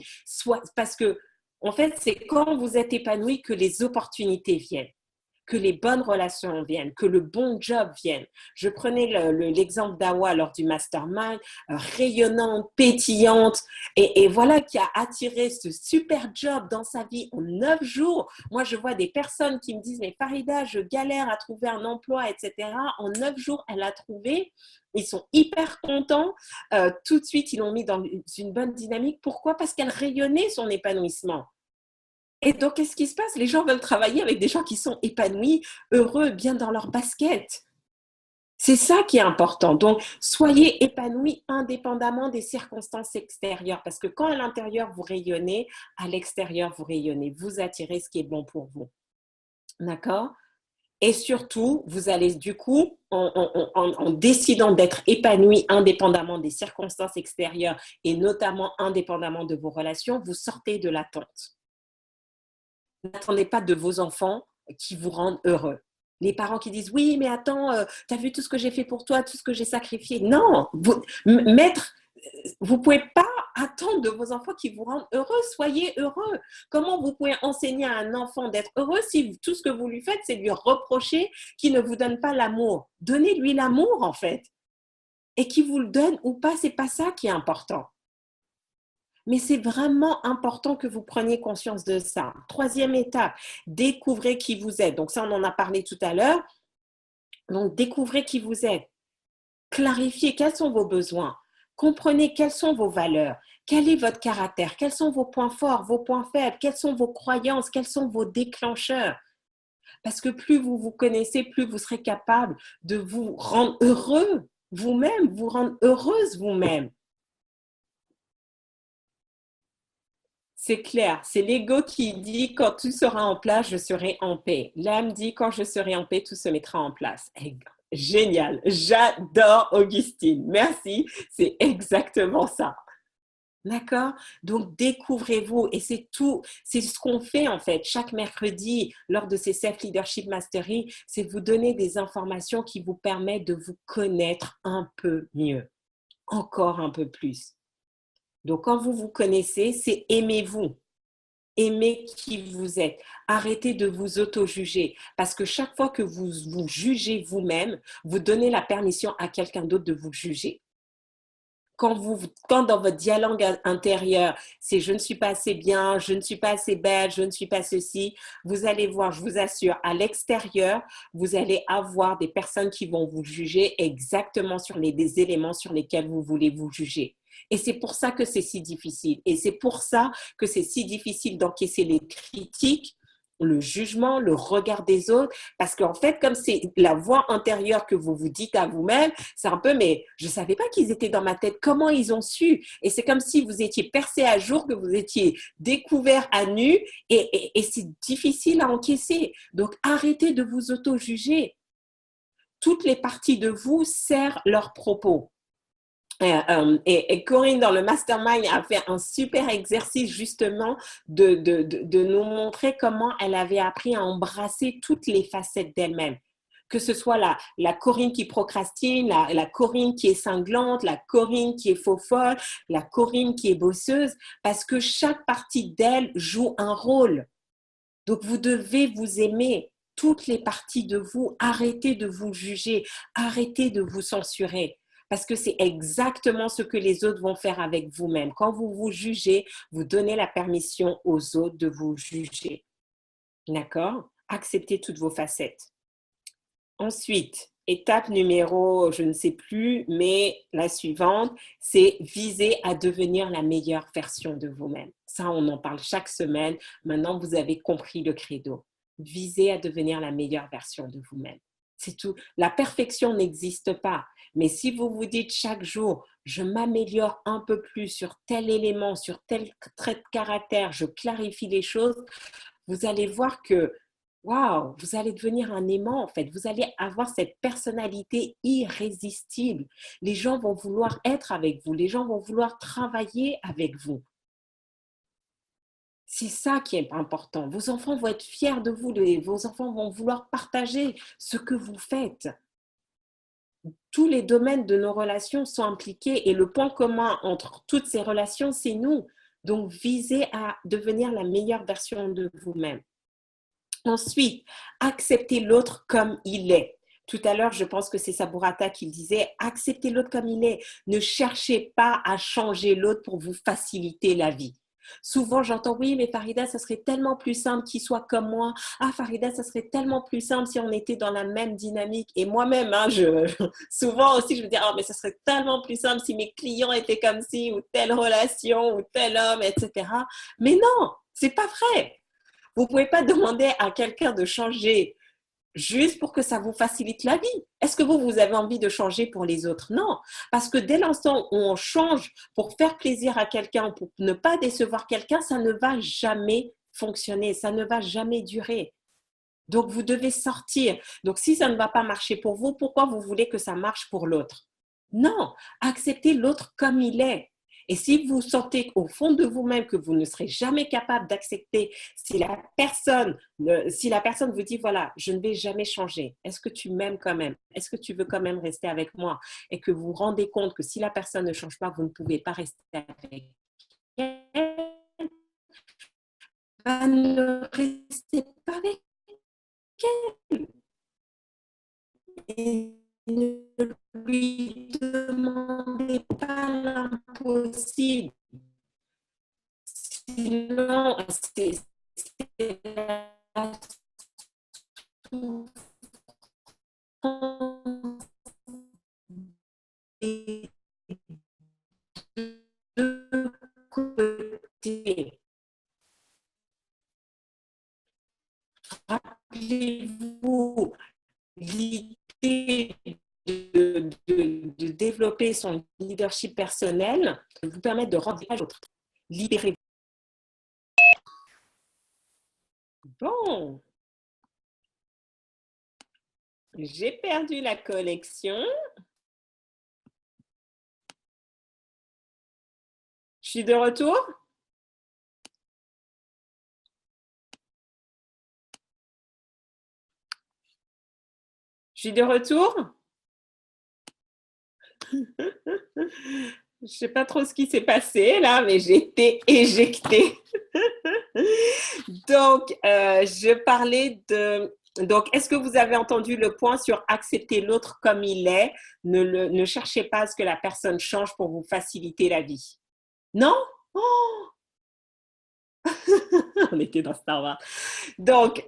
Parce que en fait, c'est quand vous êtes épanoui que les opportunités viennent, que les bonnes relations viennent, que le bon job vienne. Je prenais l'exemple d'Awa lors du mastermind, rayonnante, pétillante, et voilà qui a attiré ce super job dans sa vie en 9 jours. Moi, je vois des personnes qui me disent, mais Farida, je galère à trouver un emploi, etc. En 9 jours, elle a trouvé. Ils sont hyper contents. Tout de suite, ils l'ont mis dans une bonne dynamique. Pourquoi? Parce qu'elle rayonnait son épanouissement. Et donc, qu'est-ce qui se passe? Les gens veulent travailler avec des gens qui sont épanouis, heureux, bien dans leur basket. C'est ça qui est important. Donc, soyez épanouis indépendamment des circonstances extérieures. Parce que quand à l'intérieur, vous rayonnez, à l'extérieur, vous rayonnez. Vous attirez ce qui est bon pour vous. D'accord? Et surtout, vous allez du coup, en décidant d'être épanoui indépendamment des circonstances extérieures et notamment indépendamment de vos relations, vous sortez de l'attente. N'attendez pas de vos enfants qui vous rendent heureux. Les parents qui disent « Oui, mais attends, tu as vu tout ce que j'ai fait pour toi, tout ce que j'ai sacrifié. » Non, vous ne pouvez pas attendre de vos enfants qu'ils vous rendent heureux. Soyez heureux. Comment vous pouvez enseigner à un enfant d'être heureux si tout ce que vous lui faites, c'est lui reprocher qu'il ne vous donne pas l'amour? Donnez-lui l'amour, en fait. Et qu'il vous le donne ou pas, c'est pas ça qui est important. Mais c'est vraiment important que vous preniez conscience de ça. Troisième étape, découvrez qui vous êtes. Donc ça, on en a parlé tout à l'heure. Donc, découvrez qui vous êtes. Clarifiez quels sont vos besoins. Comprenez quelles sont vos valeurs. Quel est votre caractère? Quels sont vos points forts, vos points faibles? Quelles sont vos croyances? Quels sont vos déclencheurs? Parce que plus vous vous connaissez, plus vous serez capable de vous rendre heureux vous-même, vous rendre heureuse vous-même. C'est clair, c'est l'ego qui dit quand tout sera en place, je serai en paix. L'âme dit quand je serai en paix, tout se mettra en place. Génial, j'adore Augustine. Merci, c'est exactement ça. D'accord? Donc, découvrez-vous et c'est tout, c'est ce qu'on fait en fait chaque mercredi lors de ces Self-Leadership Mastery, c'est vous donner des informations qui vous permettent de vous connaître un peu mieux, encore un peu plus. Donc, quand vous vous connaissez, c'est aimez-vous. Aimez qui vous êtes. Arrêtez de vous auto-juger. Parce que chaque fois que vous vous jugez vous-même, vous donnez la permission à quelqu'un d'autre de vous juger. Quand dans votre dialogue intérieur, c'est je ne suis pas assez bien, je ne suis pas assez belle, je ne suis pas ceci, vous allez voir, je vous assure, à l'extérieur, vous allez avoir des personnes qui vont vous juger exactement sur des éléments sur lesquels vous voulez vous juger. Et c'est pour ça que c'est si difficile. Et c'est pour ça que c'est si difficile d'encaisser les critiques, le jugement, le regard des autres, parce qu'en fait, comme c'est la voix intérieure que vous vous dites à vous-même, c'est un peu, mais je ne savais pas qu'ils étaient dans ma tête, comment ils ont su? Et c'est comme si vous étiez percé à jour, que vous étiez découvert à nu, et c'est difficile à encaisser. Donc, arrêtez de vous auto-juger. Toutes les parties de vous servent leurs propos. Et Corinne, dans le mastermind, a fait un super exercice justement de nous montrer comment elle avait appris à embrasser toutes les facettes d'elle-même. Que ce soit la Corinne qui procrastine, la Corinne qui est cinglante, la Corinne qui est faux-folle, la Corinne qui est bosseuse, parce que chaque partie d'elle joue un rôle. Donc, vous devez vous aimer, toutes les parties de vous. Arrêtez de vous juger, arrêtez de vous censurer. Parce que c'est exactement ce que les autres vont faire avec vous-même. Quand vous vous jugez, vous donnez la permission aux autres de vous juger. D'accord? Acceptez toutes vos facettes. Ensuite, étape numéro, je ne sais plus, mais la suivante, c'est viser à devenir la meilleure version de vous-même. Ça, on en parle chaque semaine. Maintenant, vous avez compris le credo. Visez à devenir la meilleure version de vous-même. C'est tout. La perfection n'existe pas. Mais si vous vous dites chaque jour, je m'améliore un peu plus sur tel élément, sur tel trait de caractère, je clarifie les choses, vous allez voir que, waouh, vous allez devenir un aimant en fait. Vous allez avoir cette personnalité irrésistible. Les gens vont vouloir être avec vous. Les gens vont vouloir travailler avec vous. C'est ça qui est important. Vos enfants vont être fiers de vous. Vos enfants vont vouloir partager ce que vous faites. Tous les domaines de nos relations sont impliqués et le point commun entre toutes ces relations, c'est nous. Donc, visez à devenir la meilleure version de vous-même. Ensuite, acceptez l'autre comme il est. Tout à l'heure, je pense que c'est Saburata qui le disait, acceptez l'autre comme il est. Ne cherchez pas à changer l'autre pour vous faciliter la vie. Souvent, j'entends, oui, mais Farida, ça serait tellement plus simple qu'il soit comme moi. Ah, Farida, ça serait tellement plus simple si on était dans la même dynamique. Et moi-même, souvent aussi, je me dis, oh, mais ça serait tellement plus simple si mes clients étaient comme ci, ou telle relation, ou tel homme, etc. Mais non, c'est pas vrai. Vous ne pouvez pas demander à quelqu'un de changer juste pour que ça vous facilite la vie. Est-ce que vous avez envie de changer pour les autres? Non, parce que dès l'instant où on change pour faire plaisir à quelqu'un, pour ne pas décevoir quelqu'un, ça ne va jamais fonctionner, ça ne va jamais durer. Donc, vous devez sortir. Donc, si ça ne va pas marcher pour vous, pourquoi vous voulez que ça marche pour l'autre? Non, acceptez l'autre comme il est. Et si vous sentez au fond de vous-même que vous ne serez jamais capable d'accepter, si la personne vous dit, voilà, je ne vais jamais changer, est-ce que tu m'aimes quand même? Est-ce que tu veux quand même rester avec moi? Et que vous vous rendez compte que si la personne ne change pas, vous ne pouvez pas rester avec bah, ne restez pas avec elle et ne lui demandez pas l'impossible. Sinon, c'est la souffrance des deux côtés. Rappelez-vous l'idée de développer son leadership personnel, vous permettre de rendre les autres. Libérez-vous. Bon, j'ai perdu la connexion. Je suis de retour. Je suis de retour. Je ne sais pas trop ce qui s'est passé là, mais j'ai été éjectée. Donc, je parlais de... Donc, est-ce que vous avez entendu le point sur accepter l'autre comme il est? Ne cherchez pas à ce que la personne change pour vous faciliter la vie. Non? Oh, on était dans Star Wars. Donc,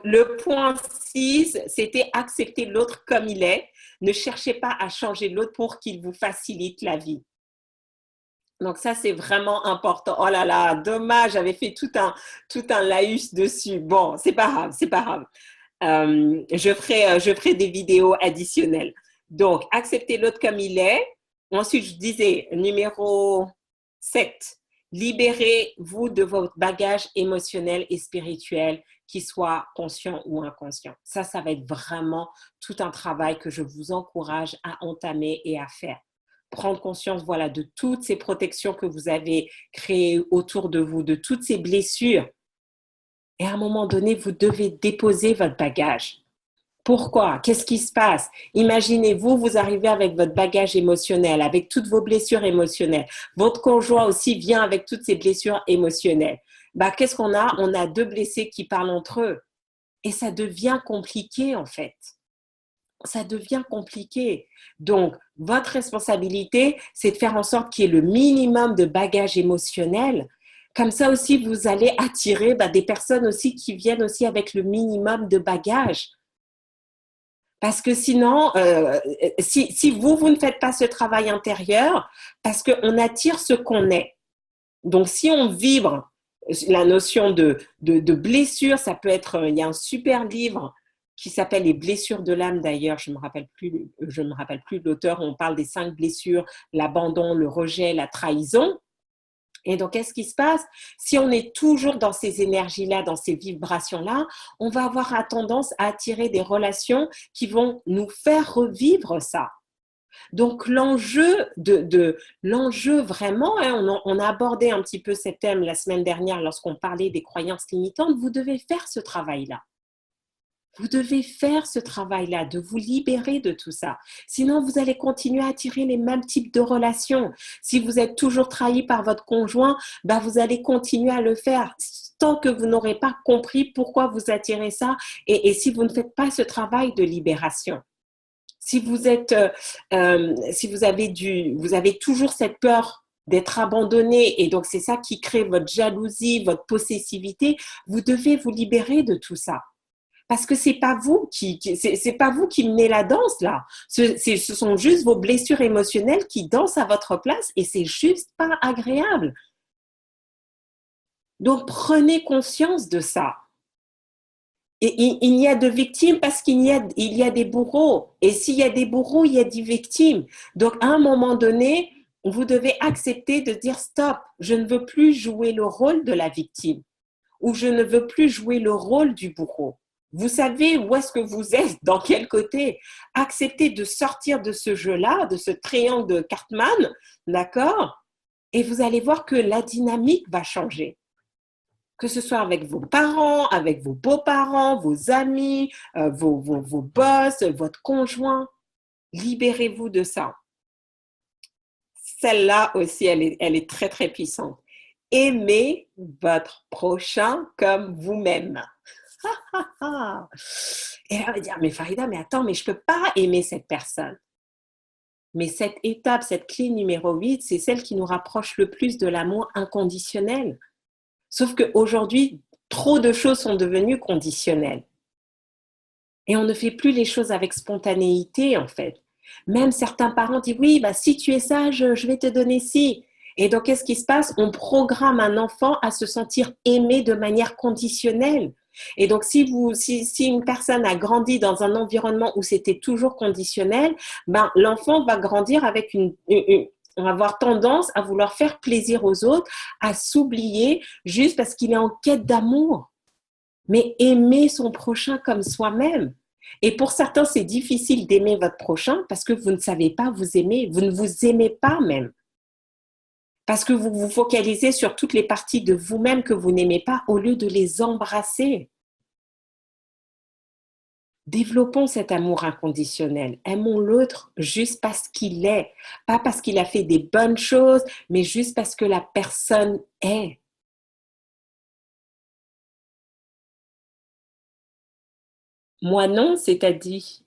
le point 6, c'était accepter l'autre comme il est. Ne cherchez pas à changer l'autre pour qu'il vous facilite la vie. Donc ça, c'est vraiment important. Oh là là, dommage, j'avais fait tout un laïus dessus. Bon, c'est pas grave, c'est pas grave. Je ferai des vidéos additionnelles. Donc, accepter l'autre comme il est. Ensuite, je disais, numéro 7, libérez-vous de votre bagage émotionnel et spirituel, qu'il soit conscient ou inconscient. Ça va être vraiment tout un travail que je vous encourage à entamer et à faire. Prendre conscience, voilà, de toutes ces protections que vous avez créées autour de vous, de toutes ces blessures. Et à un moment donné, vous devez déposer votre bagage. Pourquoi? Qu'est-ce qui se passe? Imaginez-vous, vous arrivez avec votre bagage émotionnel, avec toutes vos blessures émotionnelles. Votre conjoint aussi vient avec toutes ces blessures émotionnelles. Bah, qu'est-ce qu'on a? On a deux blessés qui parlent entre eux. Et ça devient compliqué, en fait. Ça devient compliqué. Donc, votre responsabilité, c'est de faire en sorte qu'il y ait le minimum de bagage émotionnel. Comme ça aussi, vous allez attirer des personnes aussi qui viennent aussi avec le minimum de bagage. Parce que sinon, si vous ne faites pas ce travail intérieur, parce qu'on attire ce qu'on est. Donc, si on vibre la notion de blessure, ça peut être, il y a un super livre qui s'appelle Les blessures de l'âme d'ailleurs, je me rappelle plus de l'auteur, on parle des 5 blessures, l'abandon, le rejet, la trahison. Et donc, qu'est-ce qui se passe? Si on est toujours dans ces énergies-là, dans ces vibrations-là, on va avoir tendance à attirer des relations qui vont nous faire revivre ça. Donc, l'enjeu vraiment, hein, on a abordé un petit peu ce thème la semaine dernière lorsqu'on parlait des croyances limitantes, vous devez faire ce travail-là. Vous devez faire ce travail-là, de vous libérer de tout ça. Sinon, vous allez continuer à attirer les mêmes types de relations. Si vous êtes toujours trahi par votre conjoint, vous allez continuer à le faire tant que vous n'aurez pas compris pourquoi vous attirez ça et si vous ne faites pas ce travail de libération. Si vous avez toujours cette peur d'être abandonné et donc c'est ça qui crée votre jalousie, votre possessivité, vous devez vous libérer de tout ça. Parce que c'est pas vous c'est pas vous qui menez la danse là. Ce sont juste vos blessures émotionnelles qui dansent à votre place et c'est juste pas agréable. Donc prenez conscience de ça. Et il y a de victimes parce qu'il y a des bourreaux. Et s'il y a des bourreaux, il y a des victimes. Donc à un moment donné, vous devez accepter de dire stop, je ne veux plus jouer le rôle de la victime ou je ne veux plus jouer le rôle du bourreau. Vous savez où est-ce que vous êtes, dans quel côté. Acceptez de sortir de ce jeu-là, de ce triangle de Cartman, d'accord? Et vous allez voir que la dynamique va changer. Que ce soit avec vos parents, avec vos beaux-parents, vos amis, vos boss, votre conjoint. Libérez-vous de ça. Celle-là aussi, elle est très, très puissante. Aimez votre prochain comme vous-même. Et elle va dire, mais Farida, mais attends, mais je ne peux pas aimer cette personne. Mais cette étape, cette clé numéro 8, c'est celle qui nous rapproche le plus de l'amour inconditionnel. Sauf qu'aujourd'hui, trop de choses sont devenues conditionnelles. Et on ne fait plus les choses avec spontanéité, en fait. Même certains parents disent, oui, bah, si tu es sage, je vais te donner ci. Et donc, qu'est-ce qui se passe? On programme un enfant à se sentir aimé de manière conditionnelle. Et donc, si une personne a grandi dans un environnement où c'était toujours conditionnel, ben, l'enfant va grandir avec on va avoir tendance à vouloir faire plaisir aux autres, à s'oublier juste parce qu'il est en quête d'amour. Mais aimer son prochain comme soi-même. Et pour certains, c'est difficile d'aimer votre prochain parce que vous ne savez pas vous aimer, vous ne vous aimez pas même. Parce que vous vous focalisez sur toutes les parties de vous-même que vous n'aimez pas au lieu de les embrasser. Développons cet amour inconditionnel. Aimons l'autre juste parce qu'il est. Pas parce qu'il a fait des bonnes choses, mais juste parce que la personne est. Moi non, c'est-à-dire.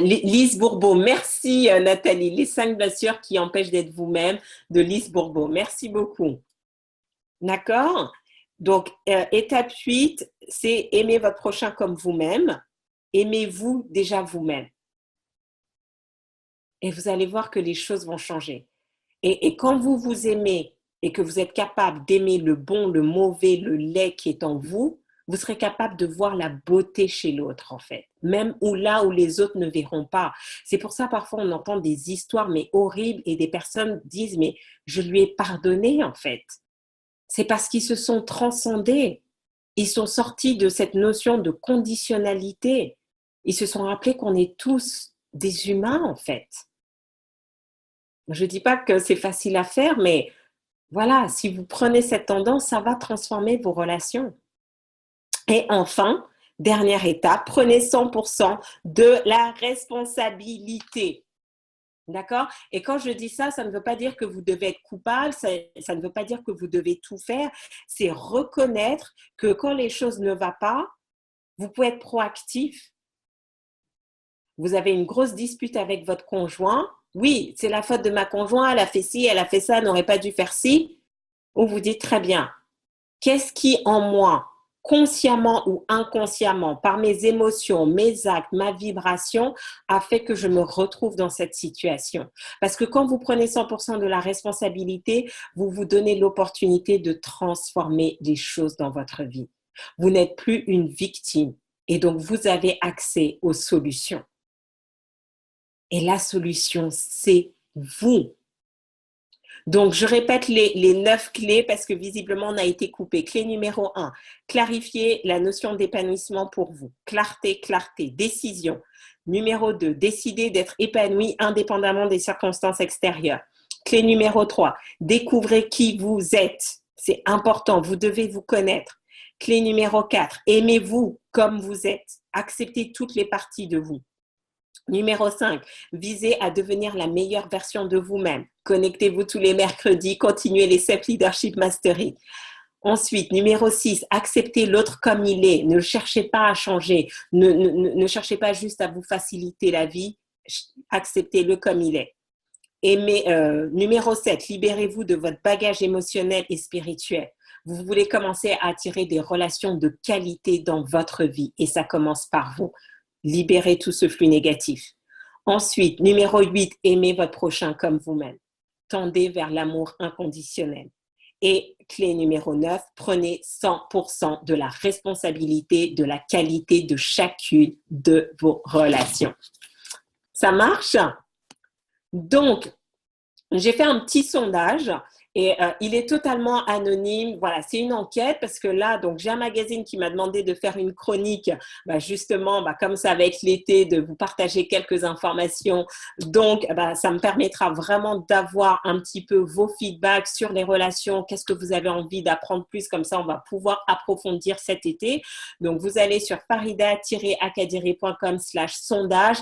Lise Bourbeau, merci Nathalie. Les 5 blessures qui empêchent d'être vous-même de Lise Bourbeau. Merci beaucoup. D'accord? Donc, étape 8, c'est aimer votre prochain comme vous-même. Aimez-vous déjà vous-même. Et vous allez voir que les choses vont changer. Et quand vous vous aimez et que vous êtes capable d'aimer le bon, le mauvais, le laid qui est en vous, vous serez capable de voir la beauté chez l'autre, en fait. Même là où les autres ne verront pas. C'est pour ça, parfois, on entend des histoires, mais horribles, et des personnes disent, mais je lui ai pardonné, en fait. C'est parce qu'ils se sont transcendés. Ils sont sortis de cette notion de conditionnalité. Ils se sont rappelés qu'on est tous des humains, en fait. Je ne dis pas que c'est facile à faire, mais voilà, si vous prenez cette tendance, ça va transformer vos relations. Et enfin, dernière étape, prenez 100% de la responsabilité. D'accord? Et quand je dis ça, ça ne veut pas dire que vous devez être coupable, ça ne veut pas dire que vous devez tout faire. C'est reconnaître que quand les choses ne vont pas, vous pouvez être proactif. Vous avez une grosse dispute avec votre conjoint. Oui, c'est la faute de ma conjointe, elle a fait ci, elle a fait ça, elle n'aurait pas dû faire ci. Ou vous dites très bien, qu'est-ce qui en moi, consciemment ou inconsciemment, par mes émotions, mes actes, ma vibration, a fait que je me retrouve dans cette situation. Parce que quand vous prenez 100% de la responsabilité, vous vous donnez l'opportunité de transformer les choses dans votre vie. Vous n'êtes plus une victime et donc vous avez accès aux solutions. Et la solution, c'est vous. Donc, je répète les 9 clés parce que visiblement, on a été coupé. Clé numéro 1, clarifier la notion d'épanouissement pour vous. Clarté, clarté, décision. Numéro 2, décider d'être épanoui indépendamment des circonstances extérieures. Clé numéro 3, découvrez qui vous êtes. C'est important, vous devez vous connaître. Clé numéro 4, aimez-vous comme vous êtes. Acceptez toutes les parties de vous. Numéro 5, visez à devenir la meilleure version de vous-même. Connectez-vous tous les mercredis, continuez les Self-Leadership Mastery. Ensuite, numéro 6, acceptez l'autre comme il est. Ne cherchez pas à changer. Ne cherchez pas juste à vous faciliter la vie. Acceptez-le comme il est. Numéro 7, libérez-vous de votre bagage émotionnel et spirituel. Vous voulez commencer à attirer des relations de qualité dans votre vie et ça commence par vous. Libérez tout ce flux négatif. Ensuite, numéro 8, aimez votre prochain comme vous-même. Tendez vers l'amour inconditionnel. Et clé numéro 9, prenez 100% de la responsabilité de la qualité de chacune de vos relations. Ça marche? Donc, j'ai fait un petit sondage Et il est totalement anonyme. Voilà, c'est une enquête parce que là, donc j'ai un magazine qui m'a demandé de faire une chronique, justement, comme ça va être l'été, de vous partager quelques informations. Donc, ça me permettra vraiment d'avoir un petit peu vos feedbacks sur les relations. Qu'est-ce que vous avez envie d'apprendre plus? Comme ça, on va pouvoir approfondir cet été. Donc, vous allez sur farida-akadiri.com/sondage.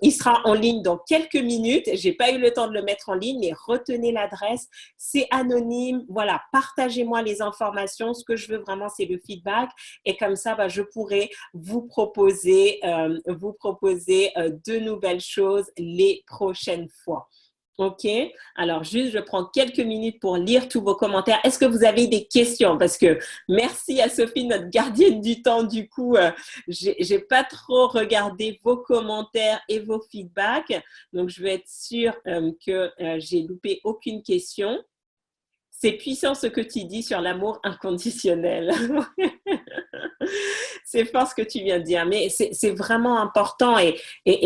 Il sera en ligne dans quelques minutes. J'ai pas eu le temps de le mettre en ligne, mais retenez l'adresse. C'est anonyme. Voilà, partagez-moi les informations. Ce que je veux vraiment, c'est le feedback. Et comme ça, je pourrai vous proposer de nouvelles choses les prochaines fois. OK? Alors, juste, je prends quelques minutes pour lire tous vos commentaires. Est-ce que vous avez des questions? Parce que merci à Sophie, notre gardienne du temps. Du coup, j'ai pas trop regardé vos commentaires et vos feedbacks. Donc, je veux être sûre que j'ai loupé aucune question. C'est puissant ce que tu dis sur l'amour inconditionnel. C'est fort ce que tu viens de dire, mais c'est vraiment important et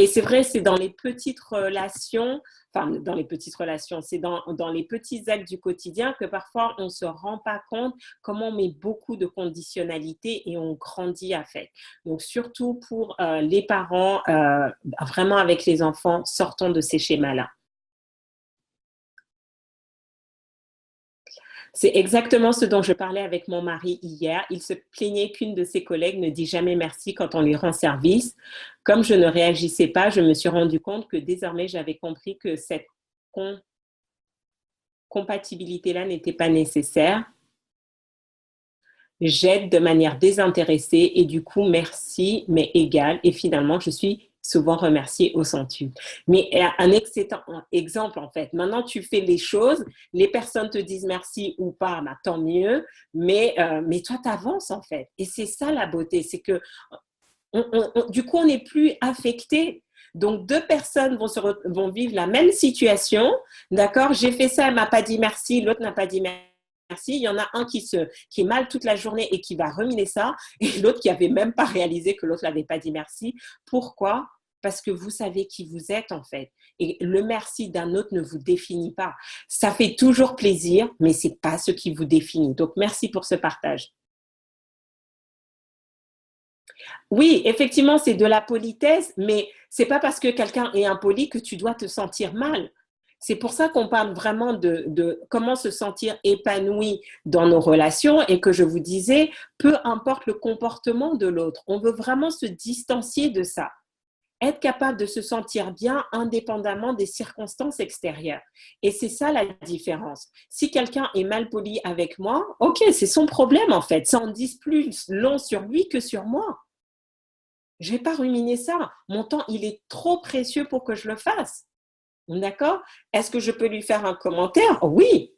c'est vrai, c'est dans les petites relations, c'est dans les petits actes du quotidien que parfois on ne se rend pas compte comment on met beaucoup de conditionnalité et on grandit avec. Donc surtout pour les parents, vraiment avec les enfants, sortons de ces schémas-là. C'est exactement ce dont je parlais avec mon mari hier. Il se plaignait qu'une de ses collègues ne dit jamais merci quand on lui rend service. Comme je ne réagissais pas, je me suis rendu compte que désormais, j'avais compris que cette compatibilité-là n'était pas nécessaire. J'aide de manière désintéressée et du coup, merci, mais égal. Et finalement, je suis souvent remerciée au centuple. Mais un excellent exemple, en fait. Maintenant, tu fais les choses, les personnes te disent merci ou pas, tant mieux, mais toi, tu avances, en fait. Et c'est ça, la beauté, c'est que du coup, on n'est plus affecté. Donc, deux personnes vont vivre la même situation, d'accord? J'ai fait ça, elle m'a pas dit merci, l'autre n'a pas dit merci. Il y en a un qui est mal toute la journée et qui va ruminer ça, et l'autre qui n'avait même pas réalisé que l'autre l'avait pas dit merci. Pourquoi? Parce que vous savez qui vous êtes en fait. Et le merci d'un autre ne vous définit pas. Ça fait toujours plaisir, mais ce n'est pas ce qui vous définit. Donc, merci pour ce partage. Oui, effectivement, c'est de la politesse, mais c'est pas parce que quelqu'un est impoli que tu dois te sentir mal. C'est pour ça qu'on parle vraiment de comment se sentir épanoui dans nos relations et que je vous disais, peu importe le comportement de l'autre, on veut vraiment se distancier de ça. Être capable de se sentir bien indépendamment des circonstances extérieures. Et c'est ça la différence. Si quelqu'un est mal poli avec moi, ok, c'est son problème en fait. Ça en dit plus long sur lui que sur moi. Je ne vais pas ruminer ça. Mon temps, il est trop précieux pour que je le fasse. D'accord? Est-ce que je peux lui faire un commentaire? Oui.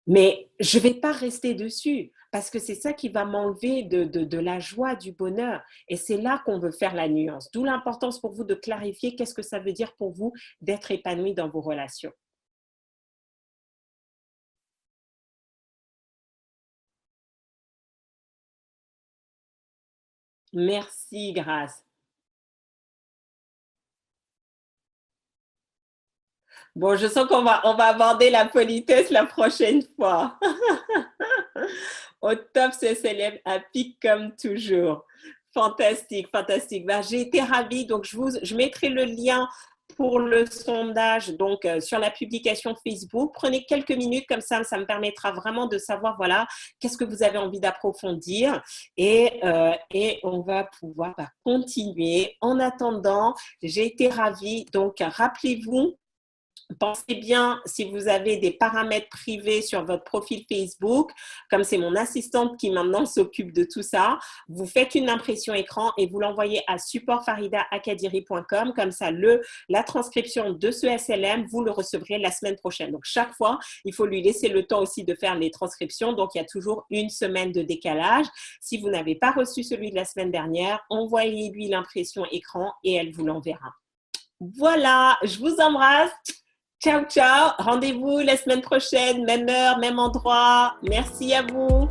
Mais je ne vais pas rester dessus parce que c'est ça qui va m'enlever de la joie, du bonheur. Et c'est là qu'on veut faire la nuance. D'où l'importance pour vous de clarifier qu'est-ce que ça veut dire pour vous d'être épanoui dans vos relations. Merci, Grâce. Bon, je sens on va aborder la politesse la prochaine fois. Au top, c'est célèbre à pic comme toujours. Fantastique, fantastique. J'ai été ravie. Donc, je mettrai le lien pour le sondage donc sur la publication Facebook. Prenez quelques minutes comme ça me permettra vraiment de savoir voilà qu'est-ce que vous avez envie d'approfondir et on va pouvoir continuer. En attendant, j'ai été ravie. Donc, rappelez-vous. Pensez bien si vous avez des paramètres privés sur votre profil Facebook, comme c'est mon assistante qui maintenant s'occupe de tout ça, vous faites une impression écran et vous l'envoyez à supportfaridaakadiri.com, comme ça la transcription de ce SLM, vous le recevrez la semaine prochaine. Donc chaque fois, il faut lui laisser le temps aussi de faire les transcriptions, donc il y a toujours une semaine de décalage. Si vous n'avez pas reçu celui de la semaine dernière, envoyez-lui l'impression écran et elle vous l'enverra. Voilà, je vous embrasse. Ciao, ciao. Rendez-vous la semaine prochaine, même heure, même endroit. Merci à vous.